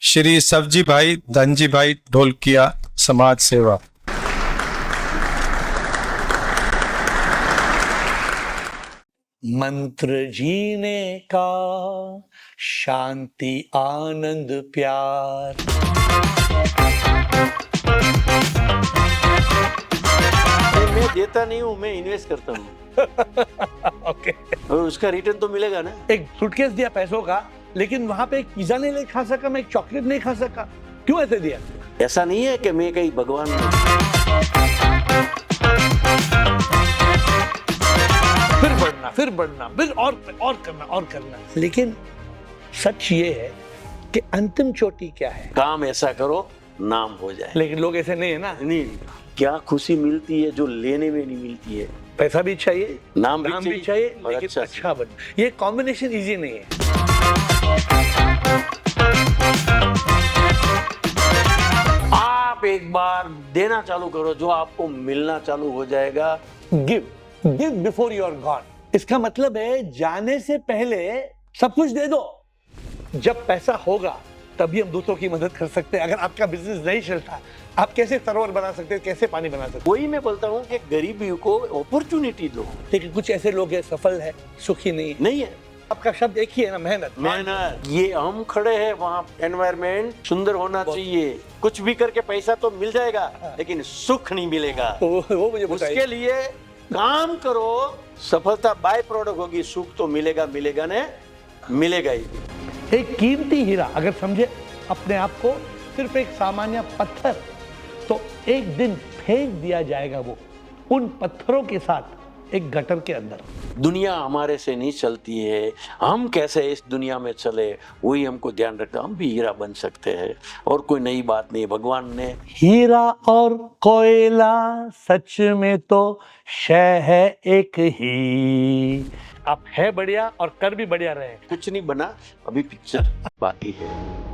श्री सब्जी भाई धनजी भाई ढोलकिया, समाज सेवा। मंत्र जीने का, शांति आनंद प्यार। मैं देता नहीं हूँ, मैं इन्वेस्ट करता हूँ। ओके। और उसका रिटर्न तो मिलेगा ना। एक सूटकेस दिया पैसों का, लेकिन वहां पे एक पिज्जा नहीं खा सका, मैं एक चॉकलेट नहीं खा सका। क्यों ऐसे दिया? ऐसा नहीं है कि मैं कहीं भगवान हूँ। फिर बढ़ना, फिर और करना। लेकिन सच ये है कि अंतिम चोटी क्या है? काम ऐसा करो नाम हो जाए। लेकिन लोग ऐसे नहीं है ना। नहीं, क्या खुशी मिलती है जो लेने में नहीं मिलती है। पैसा भी चाहिए, नाम भी चाहिए, और लेकिन अच्छा बन। ये कॉम्बिनेशन इजी नहीं है। आप एक बार देना चालू करो, जो आपको मिलना चालू हो जाएगा। Give before you are gone. इसका मतलब है जाने से पहले सब कुछ दे दो। जब पैसा होगा तभी हम दूसरों की मदद कर सकते हैं। अगर आपका बिजनेस नहीं चलता, आप कैसे सरोवर बना सकते हैं, कैसे पानी बना सकते हैं? वही मैं बोलता हूँ कि गरीबी को अपॉर्चुनिटी दो। लेकिन कुछ ऐसे लोग हैं, सफल है, सुखी नहीं है। आपका शब्द एक ही है ना, मेहनत। ये हम खड़े हैं वहाँ। एनवायरमेंट सुंदर होना चाहिए। कुछ भी करके पैसा तो मिल जाएगा, लेकिन सुख नहीं मिलेगा। वो मुझे उसके लिए काम करो, सफलता बाय प्रोडक्ट होगी। सुख तो मिलेगा ने, मिलेगा ही। एक कीमती हीरा अगर समझे अपने आप को सिर्फ एक सामान्य पत्थर, तो एक दिन फेंक दिया जाएगा वो उन पत्थरों के साथ एक गटर के अंदर। दुनिया हमारे से नहीं चलती है, हम कैसे इस दुनिया में चले वही हमको ध्यान रखना। हम भी हीरा बन सकते हैं, और कोई नई बात नहीं। भगवान ने हीरा और कोयला सच में तो शय है एक ही। आप है बढ़िया और कर भी बढ़िया रहे। कुछ नहीं बना, अभी पिक्चर बाकी है।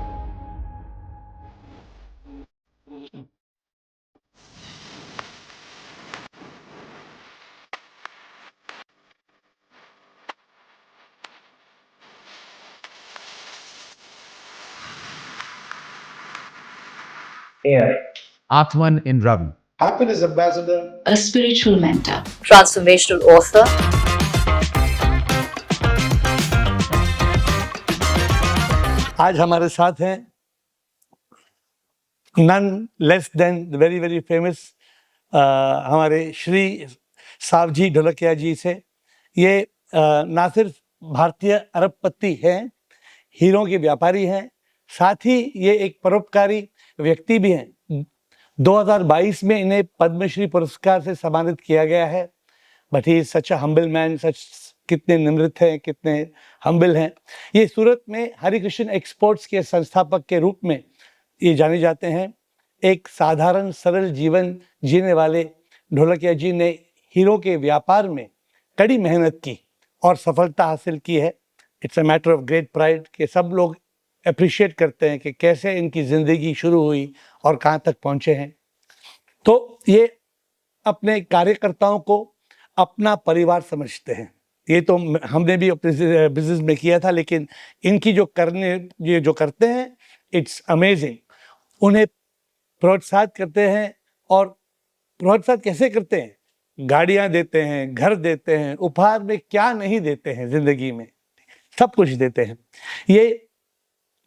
Atman in Ravi. Happiness ambassador, a spiritual mentor, transformational author, आज हमारे साथ हैं none less than very very famous हमारे श्री सावजी ढोलकिया जी से। ये ना सिर्फ भारतीय अरबपति हैं, हीरों के व्यापारी हैं, साथ ही ये एक परोपकारी व्यक्ति भी हैं। 2022 में इन्हें पद्मश्री पुरस्कार से सम्मानित किया गया है। But he such a humble man, such कितने निमृत हैं, कितने हम्बल हैं। ये सूरत में हरिकृष्ण एक्सपोर्ट्स के संस्थापक के रूप में ये जाने जाते हैं। एक साधारण सरल जीवन जीने वाले ढोलकिया जी ने हीरो के व्यापार में कड़ी मेहनत की और सफलता हासिल की है। It's a matter of great pride कि सब लोग अप्रिशिएट करते हैं कि कैसे इनकी ज़िंदगी शुरू हुई और कहाँ तक पहुँचे हैं। तो ये अपने कार्यकर्ताओं को अपना परिवार समझते हैं। ये तो हमने भी अपने बिजनेस में किया था, लेकिन इनकी ये जो करते हैं, इट्स अमेजिंग। उन्हें प्रोत्साहित करते हैं, और प्रोत्साहित कैसे करते हैं? गाड़ियाँ देते हैं, घर देते हैं, उपहार में क्या नहीं देते हैं, जिंदगी में सब कुछ देते हैं। ये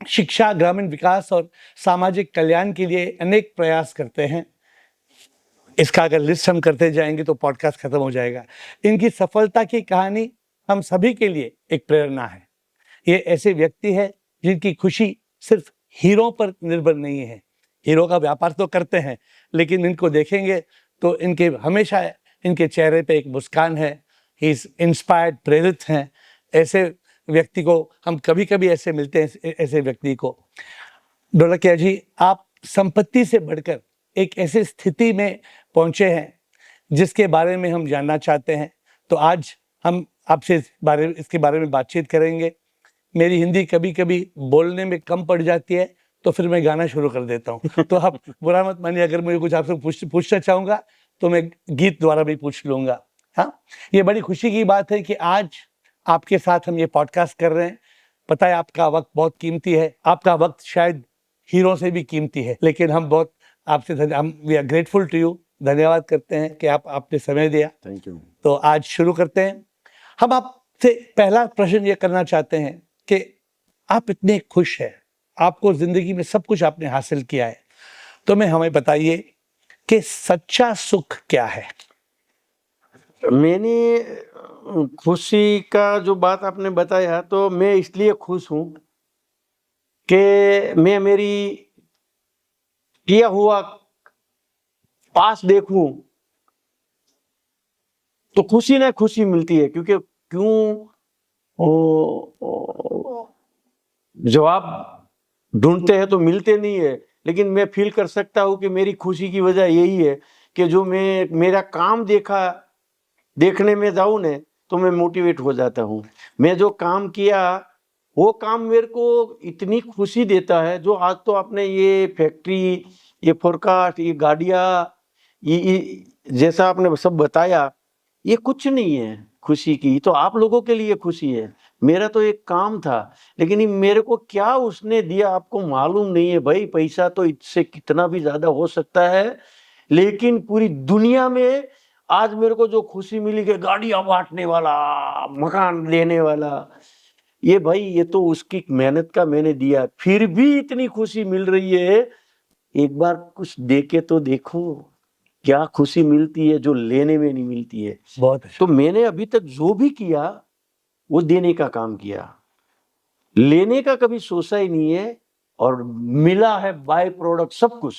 शिक्षा, ग्रामीण विकास और सामाजिक कल्याण के लिए अनेक प्रयास करते हैं। इसका अगर लिस्ट हम करते जाएंगे तो पॉडकास्ट खत्म हो जाएगा। इनकी सफलता की कहानी हम सभी के लिए एक प्रेरणा है। ये ऐसे व्यक्ति है जिनकी खुशी सिर्फ हीरो पर निर्भर नहीं है। हीरो का व्यापार तो करते हैं, लेकिन इनको देखेंगे तो हमेशा इनके चेहरे पे एक मुस्कान है। ही इज इंस्पायर्ड, प्रेरित हैं। ऐसे व्यक्ति को हम कभी कभी ऐसे मिलते हैं, ऐसे व्यक्ति को। ढोलकिया जी, आप संपत्ति से बढ़कर एक ऐसी स्थिति में पहुंचे हैं जिसके बारे में हम जानना चाहते हैं। तो आज हम आपसे इसके बारे में बातचीत करेंगे। मेरी हिंदी कभी कभी बोलने में कम पड़ जाती है, तो फिर मैं गाना शुरू कर देता हूँ। तो आप बुरा मत मानिए, अगर मुझे कुछ आपसे पूछना चाहूँगा तो मैं गीत द्वारा भी पूछ लूँगा। हाँ, ये बड़ी खुशी की बात है कि आज आपके साथ हम ये पॉडकास्ट कर रहे हैं। पता है, आपका वक्त बहुत कीमती है। आपका वक्त शायद हीरो से भी कीमती है। लेकिन हम बहुत आपसे हम we are grateful to you, धन्यवाद करते हैं कि आपने समय दिया। Thank you. तो आज शुरू करते हैं। हम आपसे पहला प्रश्न ये करना चाहते हैं कि आप इतने खुश हैं, आपको जिंदगी में सब कुछ आपने हासिल किया है, तो हमें बताइए कि सच्चा सुख क्या है? मैंने खुशी का जो बात आपने बताया, तो मैं इसलिए खुश हूं कि मैं मेरी किया हुआ पास देखूं तो खुशी ना खुशी मिलती है। क्योंकि जवाब ढूंढते हैं तो मिलते नहीं है, लेकिन मैं फील कर सकता हूं कि मेरी खुशी की वजह यही है कि जो मैं मेरा काम देखने में जाऊं ने तो मैं मोटिवेट हो जाता हूं। मैं जो काम किया वो काम मेरे को इतनी खुशी देता है। जो आज तो आपने ये फैक्ट्री, ये फोरकास्ट, ये गाड़ियां, ये जैसा आपने सब बताया, ये कुछ नहीं है खुशी की। तो आप लोगों के लिए खुशी है। मेरा तो एक काम था, लेकिन ये मेरे को क्या उसने दिया आपको मालूम नहीं है भाई। पैसा तो इससे कितना भी ज्यादा हो सकता है, लेकिन पूरी दुनिया में आज मेरे को जो खुशी मिली कि गाड़ियां बांटने वाला, मकान देने वाला, ये भाई ये तो उसकी मेहनत का मैंने दिया, फिर भी इतनी खुशी मिल रही है। एक बार कुछ दे के तो देखो क्या खुशी मिलती है जो लेने में नहीं मिलती है। बहुत अच्छा। तो मैंने अभी तक जो भी किया वो देने का काम किया, लेने का कभी सोचा ही नहीं है, और मिला है बाय प्रोडक्ट सब कुछ।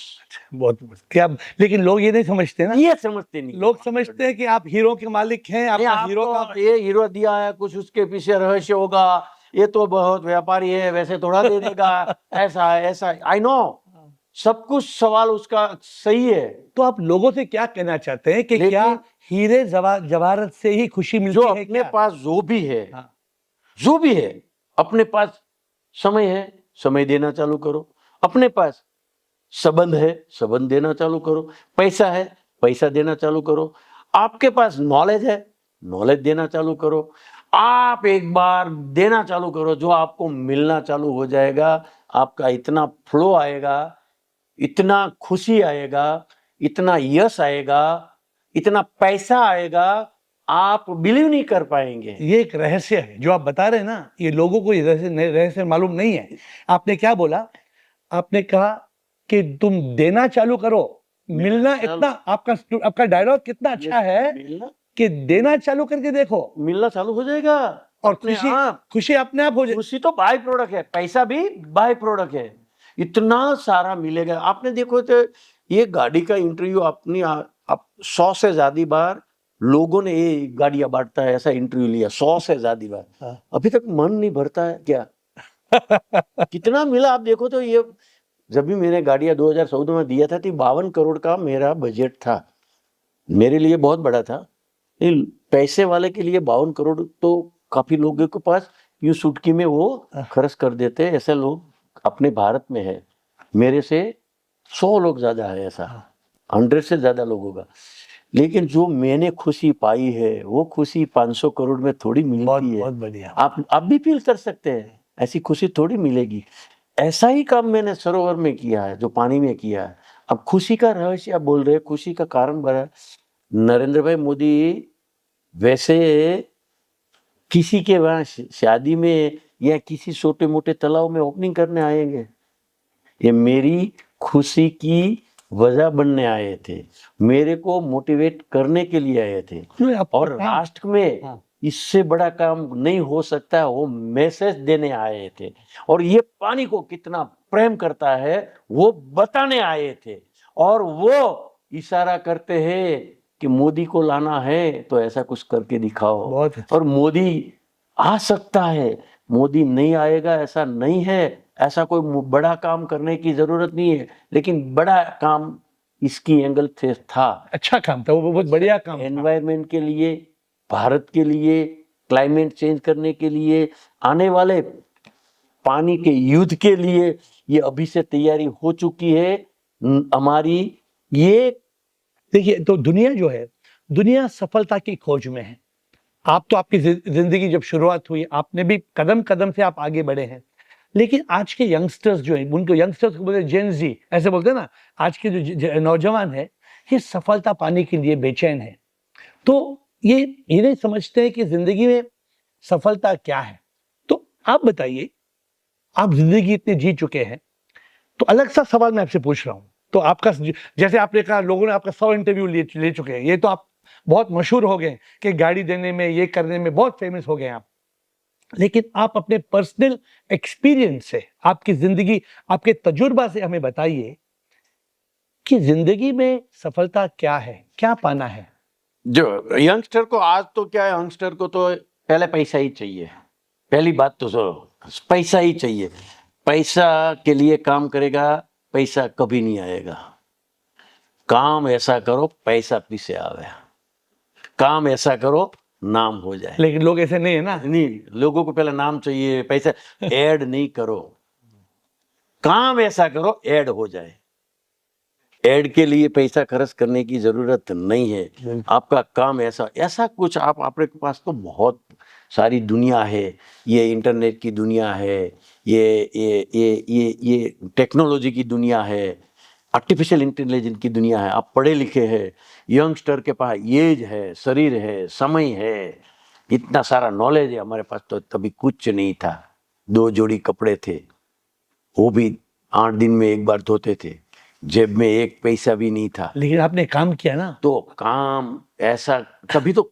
बहुत क्या, लेकिन लोग ये नहीं समझते ना, ये समझते नहीं। लोग समझते हैं कि आप हीरो के मालिक हैं, आपका हीरो का ये हीरो दिया है, कुछ उसके पीछे रहस्य होगा, ये तो बहुत व्यापारी है, वैसे थोड़ा दे देगा, ऐसा है ऐसा है। आई नो सब कुछ सवाल उसका सही है। तो आप लोगों से क्या कहना चाहते हैं कि क्या हीरे जवाहरत से ही खुशी मिलती जो है? अपने पास जो भी है, हाँ। जो भी है, अपने पास समय है, समय देना चालू करो। अपने पास संबंध है, संबंध देना चालू करो। पैसा है, पैसा देना चालू करो। आपके पास नॉलेज है, नॉलेज देना चालू करो। आप एक बार देना चालू करो, जो आपको मिलना चालू हो जाएगा। आपका इतना फ्लो आएगा, इतना खुशी आएगा, इतना यश आएगा, इतना पैसा आएगा, आप बिलीव नहीं कर पाएंगे। ये एक रहस्य है जो आप बता रहे हैं ना, ये लोगों को ये रहस्य मालूम नहीं है। आपने क्या बोला? आपने कहा कि तुम देना चालू करो, मिलना इतना, आपका डायलॉग कितना अच्छा है कि देना चालू करके देखो, मिलना चालू हो जाएगा। और खुशी अपने आप हो जाएगी। खुशी तो बाय प्रोडक्ट है, पैसा भी बाय प्रोडक्ट है। इतना सारा मिलेगा। आपने देखो तो ये गाड़ी का इंटरव्यू अपनी आप 100 से ज्यादा बार लोगों ने ये गाड़ियां बांटता है ऐसा इंटरव्यू लिया, 100 से ज्यादा बार। हाँ। अभी तक मन नहीं भरता है क्या? कितना मिला आप देखो तो। ये जब भी मैंने गाड़ियां 2014 में दिया था तो 52 करोड़ का मेरा बजट था। मेरे लिए बहुत बड़ा था। पैसे वाले के लिए 52 करोड़ तो काफी लोगों के पास यूं सुटकी में वो खर्च कर देते हैं। ऐसे लोग अपने भारत में है। मेरे से 100 लोग ज्यादा है, ऐसा 100 से ज्यादा लोगों का। लेकिन जो मैंने खुशी पाई है वो खुशी 500 करोड़ में थोड़ी मिलती है। बहुत बढ़िया। आप भी फील कर सकते हैं, ऐसी खुशी थोड़ी मिलेगी। ऐसा ही काम मैंने सरोवर में किया है, जो पानी में किया है। अब खुशी का रहस्य आप बोल रहे हैं, खुशी का कारण बड़ा। नरेंद्र भाई मोदी वैसे किसी के वहां शादी में या किसी छोटे मोटे तालाब में ओपनिंग करने आएंगे? ये मेरी खुशी की वजह बनने आए थे, मेरे को मोटिवेट करने के लिए आए थे। और राष्ट्र में इससे बड़ा काम नहीं हो सकता, वो मैसेज देने आए थे। और ये पानी को कितना प्रेम करता है वो बताने आए थे। और वो इशारा करते हैं कि मोदी को लाना है तो ऐसा कुछ करके दिखाओ। और मोदी आ सकता है, मोदी नहीं आएगा ऐसा नहीं है। ऐसा कोई बड़ा काम करने की जरूरत नहीं है, लेकिन बड़ा काम इसकी एंगल से था। अच्छा काम था, वो बहुत बढ़िया काम। एनवायरमेंट के लिए, भारत के लिए, क्लाइमेट चेंज करने के लिए, आने वाले पानी के युद्ध के लिए ये अभी से तैयारी हो चुकी है हमारी। ये देखिए, तो दुनिया जो है, दुनिया सफलता की खोज में है। आप तो आपकी जिंदगी जब शुरुआत हुई, आपने भी कदम कदम से आप आगे बढ़े हैं। लेकिन आज के यंगस्टर्स जो हैं, उनको यंगस्टर्स को बोलते हैं जेन जी, ऐसे बोलते हैं ना, आज के जो नौजवान है, ये सफलता पाने के लिए बेचैन है। तो ये नहीं समझते हैं कि जिंदगी में सफलता क्या है। तो आप बताइए, आप जिंदगी इतनी जी चुके हैं, तो अलग सा सवाल मैं आपसे पूछ रहा हूँ। तो आपका, जैसे आपने कहा लोगों ने आपका 100 इंटरव्यू ले चुके हैं, ये तो आप बहुत मशहूर हो गए कि गाड़ी देने में, ये करने में बहुत फेमस हो गए आप। लेकिन आप अपने पर्सनल एक्सपीरियंस से, आपकी जिंदगी, आपके तजुर्बा से हमें बताइए कि जिंदगी में सफलता क्या है, क्या पाना है। जो यंगस्टर को आज तो क्या है, यंगस्टर को तो पहले पैसा ही चाहिए। पहली बात तो पैसा ही चाहिए। पैसा के लिए काम करेगा, पैसा कभी नहीं आएगा। काम ऐसा करो पैसा पीछे आवे, काम ऐसा करो नाम हो जाए। लेकिन लोग ऐसे नहीं है ना। नहीं, लोगों को पहले नाम चाहिए, पैसा ऐड नहीं करो, काम ऐसा करो ऐड हो जाए। ऐड के लिए पैसा खर्च करने की जरूरत नहीं है। आपका काम ऐसा कुछ आप, आपके पास तो बहुत सारी दुनिया है, ये इंटरनेट की दुनिया है, ये टेक्नोलॉजी की दुनिया है, आर्टिफिशियल इंटेलिजेंस की दुनिया है। आप पढ़े लिखे हैं, यंगस्टर के पास एज है, शरीर है, समय है, इतना सारा नॉलेज है। हमारे पास तो तभी कुछ नहीं था, 2 जोड़ी कपड़े थे, वो भी 8 दिन में एक बार धोते थे, जेब में 1 पैसा भी नहीं था। लेकिन आपने काम किया ना। तो काम ऐसा, तभी तो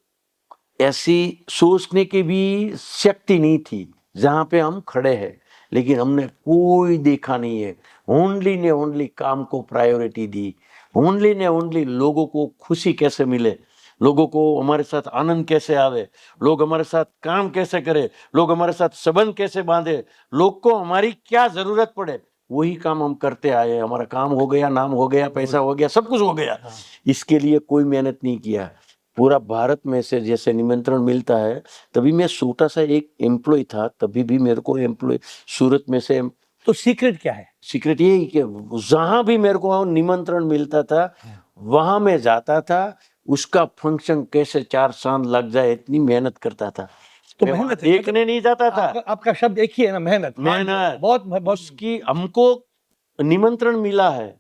ऐसी सोचने की भी शक्ति नहीं थी जहां पे हम खड़े हैं। लेकिन हमने कोई देखा नहीं है, ओनली ने ओनली काम को प्रायोरिटी दी, ओनली ने ओनली लोगों को खुशी कैसे मिले, लोगों को हमारे साथ आनंद कैसे आवे, लोग हमारे साथ काम कैसे करे, लोग हमारे साथ संबंध कैसे बांधे, लोग को हमारी क्या जरूरत पड़े, वही काम हम करते आए। हमारा काम हो गया, नाम हो गया, पैसा हो गया, सब कुछ हो गया। इसके लिए कोई मेहनत नहीं किया। पूरा भारत में से जैसे निमंत्रण मिलता है, तभी मैं छोटा सा एक एम्प्लॉय था, तभी भी मेरे को एम्प्लॉय सूरत में से। तो सीक्रेट क्या है? सीक्रेट यही कि जहां भी मेरे को निमंत्रण मिलता था वहां मैं जाता था, उसका फंक्शन कैसे 4 चांद लग जाए इतनी मेहनत करता था। तो मैं मेहनत है, देखने नहीं जाता था। आपका शब्द एक ही है ना, मेहनत। मेहनत बहुत उसकी, हमको निमंत्रण मिला है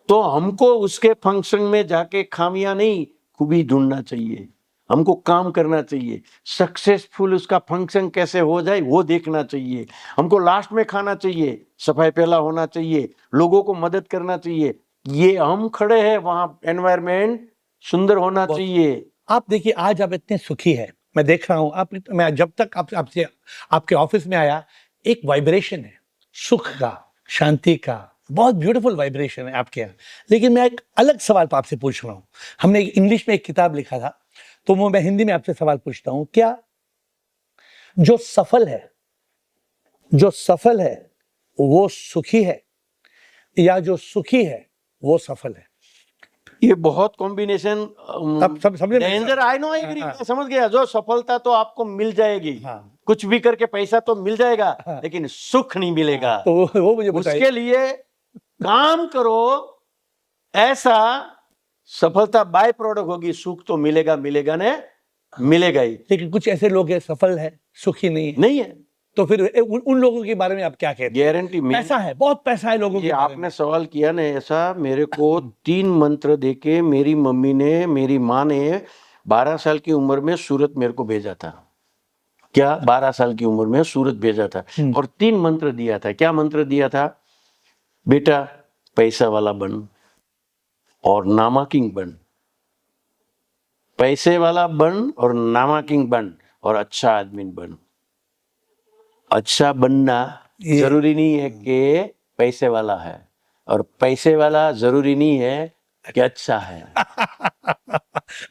तो हमको उसके फंक्शन में जाके खामियां नहीं, खूबी ढूंढना चाहिए, हमको काम करना चाहिए, सक्सेसफुल उसका फंक्शन कैसे हो जाए वो देखना चाहिए। हमको लास्ट में खाना चाहिए, सफाई पहला होना चाहिए, लोगों को मदद करना चाहिए। ये हम खड़े हैं वहां, एनवायरमेंट सुंदर होना चाहिए। आप देखिए, आज आप इतने सुखी है, मैं देख रहा हूं आप, मैं जब तक आपसे आपके ऑफिस में आया, एक वाइब्रेशन है सुख का, शांति का, बहुत ब्यूटीफुल वाइब्रेशन है आपके यहाँ। लेकिन मैं एक अलग सवाल आपसे पूछ रहा हूँ। हमने इंग्लिश में एक किताब लिखा था, तो वो मैं हिंदी में आपसे सवाल पूछता हूँ। क्या जो सफल है वो सुखी है, या जो सुखी है वो सफल है? ये बहुत कॉम्बिनेशन अब सब समझे? डेंजर, आई नो, एग्री, समझ गया। जो सफलता तो आपको मिल जाएगी, हाँ। कुछ भी करके पैसा तो मिल जाएगा, हाँ। लेकिन सुख नहीं मिलेगा। तो वो मुझे बताइए। उसके लिए काम करो, ऐसा सफलता बाय प्रोडक्ट होगी, सुख तो मिलेगा ने, मिलेगा ही। लेकिन कुछ ऐसे लोग हैं सफल है, सुखी नहीं है। तो फिर उन लोगों के बारे में आप क्या कहते हैं? गारंटी में पैसा है, बहुत पैसा है लोगों के बारे में। आपने सवाल किया ना ऐसा, मेरे को 3 मंत्र देके मेरी मम्मी ने, मेरी माँ ने 12 साल की उम्र में सूरत मेरे को भेजा था। क्या 12 साल की उम्र में सूरत भेजा था, और 3 मंत्र दिया था। क्या मंत्र दिया था? बेटा पैसा वाला बन और नामाकिंग बन, पैसे वाला बन और नामाकिंग बन और अच्छा आदमी बन। अच्छा बनना जरूरी नहीं है कि पैसे वाला है, और पैसे वाला जरूरी नहीं है कि अच्छा है।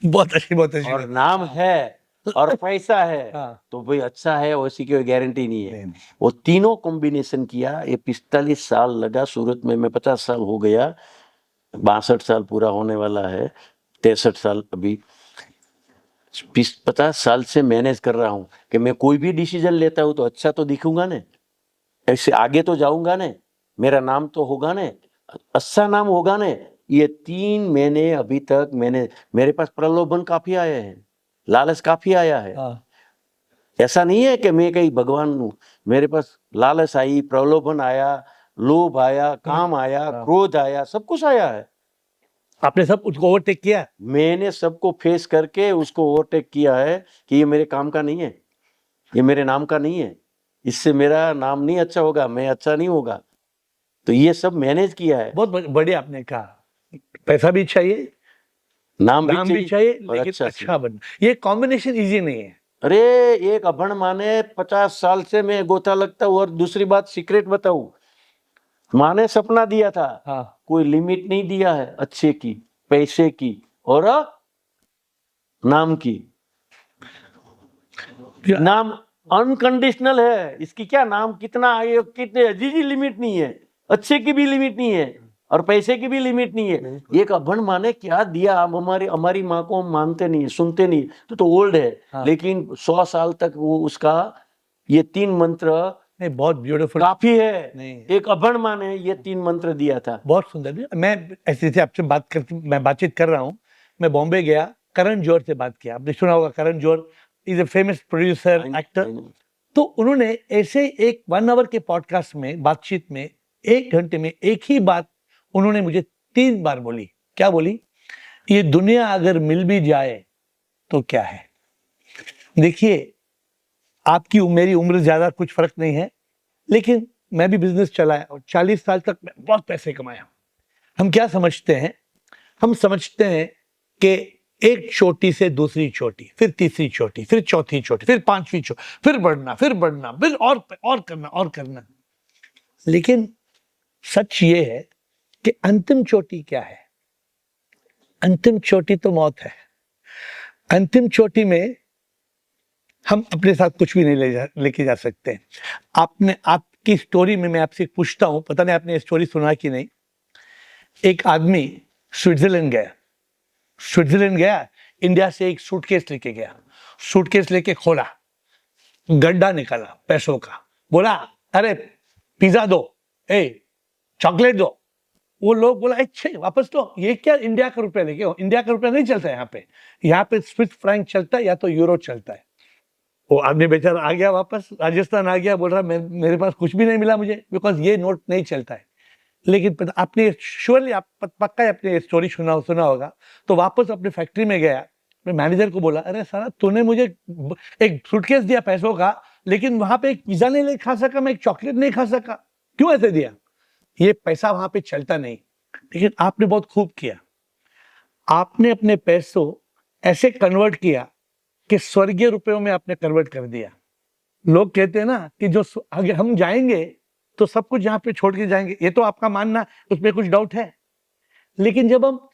बहुत अच्छी और नाम है और पैसा है हाँ। तो भाई अच्छा है, वैसी कोई गारंटी नहीं है। वो तीनों कॉम्बिनेशन किया, ये 45 साल लगा सूरत में। मैं 50 साल हो गया, 62 साल पूरा होने वाला है, 63 साल अभी। 50 साल से मैनेज कर रहा हूँ कि मैं कोई भी डिसीजन लेता हूँ तो अच्छा तो दिखूंगा ने, ऐसे आगे तो जाऊंगा ने, मेरा नाम तो होगा ने, अच्छा नाम होगा ने। ये 3 महीने अभी तक मेरे पास प्रलोभन काफी आए हैं, लालच काफी आया है। हाँ। ऐसा नहीं है कि मैं कहीं भगवान हूँ, मेरे पास लालच आई, प्रलोभन आया, लोभ आया, काम आया, क्रोध आया, सब कुछ आया है। आपने सब उसको ओवरटेक किया? मैंने सबको फेस करके उसको ओवरटेक किया है कि ये मेरे काम का नहीं है, ये मेरे नाम का नहीं है, इससे मेरा नाम नहीं अच्छा होगा, मैं अच्छा नहीं होगा। तो ये सब मैनेज किया है। बहुत बढ़िया आपने कहा, पैसा भी चाहिए, नाम नाम भी चाहिए, और लेकिन अच्छा अच्छा बनना, ये कॉम्बिनेशन इजी नहीं है। अरे एक अभण माँ ने 50 साल से मैं गोता लगता हूँ। और दूसरी बात सीक्रेट बताऊं, माँ ने सपना दिया था, हाँ, कोई लिमिट नहीं दिया है अच्छे की, पैसे की और नाम की। नाम अनकंडीशनल है, इसकी क्या नाम कितना आए, कितने अजीजी लिमिट नहीं है, अच्छे की भी लिमिट नहीं है और पैसे की भी लिमिट नहीं है। एक अभण माँ ने क्या दिया, आप हमारी माँ को हम मानते नहीं, सुनते नहीं, तो ओल्ड है। हाँ। लेकिन 100 साल तक वो उसका ये 3 मंत्र नहीं, बहुत ब्यूटीफुल, काफी है। नहीं, एक अभण माँ ने ये 3 मंत्र दिया था। बहुत सुंदर। मैं ऐसे से आपसे मैं बातचीत कर रहा हूँ, मैं बॉम्बे गया, करण जौहर से बात किया, आपने सुना होगा, Karan Johar is a famous producer, actor. तो उन्होंने ऐसे एक 1 आवर के पॉडकास्ट में, बातचीत में, 1 घंटे में एक ही बात उन्होंने मुझे 3 बार बोली। क्या बोली? ये दुनिया अगर मिल भी जाए तो क्या है। देखिए, आपकी मेरी उम्र ज्यादा कुछ फर्क नहीं है, लेकिन मैं भी बिजनेस चलाया और 40 साल तक मैं बहुत पैसे कमाया। हम क्या समझते हैं? हम समझते हैं कि एक चोटी से दूसरी चोटी, फिर तीसरी चोटी, फिर चौथी चोटी, फिर 5वीं चोटी, फिर बढ़ना, फिर और करना। लेकिन सच ये है कि अंतिम चोटी क्या है? अंतिम चोटी तो मौत है। अंतिम चोटी में हम अपने साथ कुछ भी नहीं लेके जा सकते। आपकी स्टोरी में मैं आपसे पूछता हूं, पता नहीं आपने स्टोरी सुना कि नहीं। एक आदमी स्विट्जरलैंड गया, इंडिया से एक सूटकेस लेके गया, सूटकेस लेके खोला, गड्ढा निकाला पैसों का, बोला अरे पिज्जा दो, चॉकलेट दो। वो लोग बोला अच्छे वापस लो, ये क्या इंडिया का रुपया लेके? इंडिया का रुपया नहीं चलता यहाँ पे स्विस फ्रैंक चलता है या तो यूरो चलता है। वो आदमी बेचारा आ गया वापस, राजस्थान आ गया, बोल रहा मेरे पास कुछ भी नहीं मिला मुझे, बिकॉज ये नोट नहीं चलता है। लेकिन आपने श्योरली पक्का अपने स्टोरी सुना होगा। तो वापस अपने फैक्ट्री में गया, अपने मैनेजर को बोला अरे साला तूने मुझे एक सूटकेस दिया पैसों का, लेकिन वहां पे एक पिज्जा नहीं खा सका, मैं एक चॉकलेट नहीं खा सका, क्यों ऐसे दिया? ये पैसा वहां पे चलता नहीं। लेकिन आपने बहुत खूब किया, आपने अपने पैसों ऐसे कन्वर्ट किया कि स्वर्गीय रुपयों में आपने कन्वर्ट कर दिया। लोग कहते हैं ना कि जो अगर हम जाएंगे तो सब कुछ यहाँ पे छोड़ के जाएंगे, ये तो आपका मानना, उसमें कुछ डाउट है। लेकिन जब हम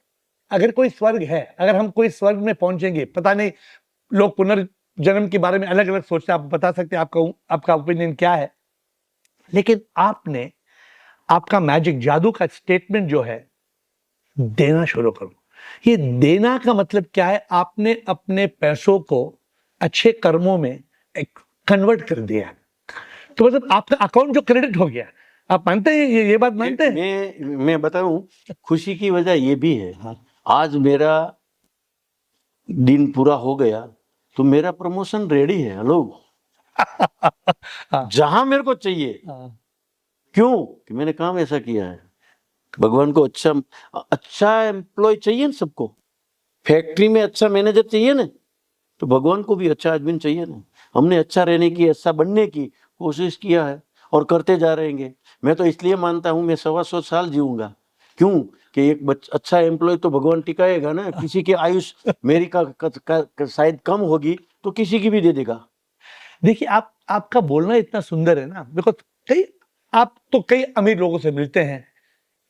अगर कोई स्वर्ग है, अगर हम कोई स्वर्ग में पहुंचेंगे, पता नहीं लोग पुनर्जन्म के बारे में अलग अलग सोचते हैं, आप बता सकते हैं आपका ओपिनियन क्या है। लेकिन आपका मैजिक जादू का स्टेटमेंट जो है, देना शुरू करो। ये देना का मतलब क्या है? आपने अपने पैसों को अच्छे कर्मों में कन्वर्ट कर दिया, तो मतलब आपका अकाउंट जो क्रेडिट हो गया। आप मानते हैं ये बात मानते हैं? मैं बताऊं, खुशी की वजह ये भी है। हाँ। आज मेरा दिन पूरा हो गया तो मेरा प्रमोशन रेडी है। हेलो जहां मेरे को चाहिए। क्यों? कि मैंने काम ऐसा किया है। भगवान को अच्छा एम्प्लॉय चाहिए ना सबको। फैक्ट्री में अच्छा मैनेजर चाहिए ना, तो भगवान को भी अच्छा आदमी चाहिए ना। हमने अच्छा रहने की, अच्छा बनने की कोशिश किया है और करते जा रहेंगे। मैं तो इसलिए मानता हूं मैं 125 साल जीऊंगा। क्यों? कि एक अच्छा एम्प्लॉय तो भगवान टिकाएगा ना। किसी की आयुष मेरी का शायद कम होगी तो किसी की भी दे देगा। देखिए, आपका बोलना इतना सुंदर है ना, बिकॉज आप तो कई अमीर लोगों से मिलते हैं।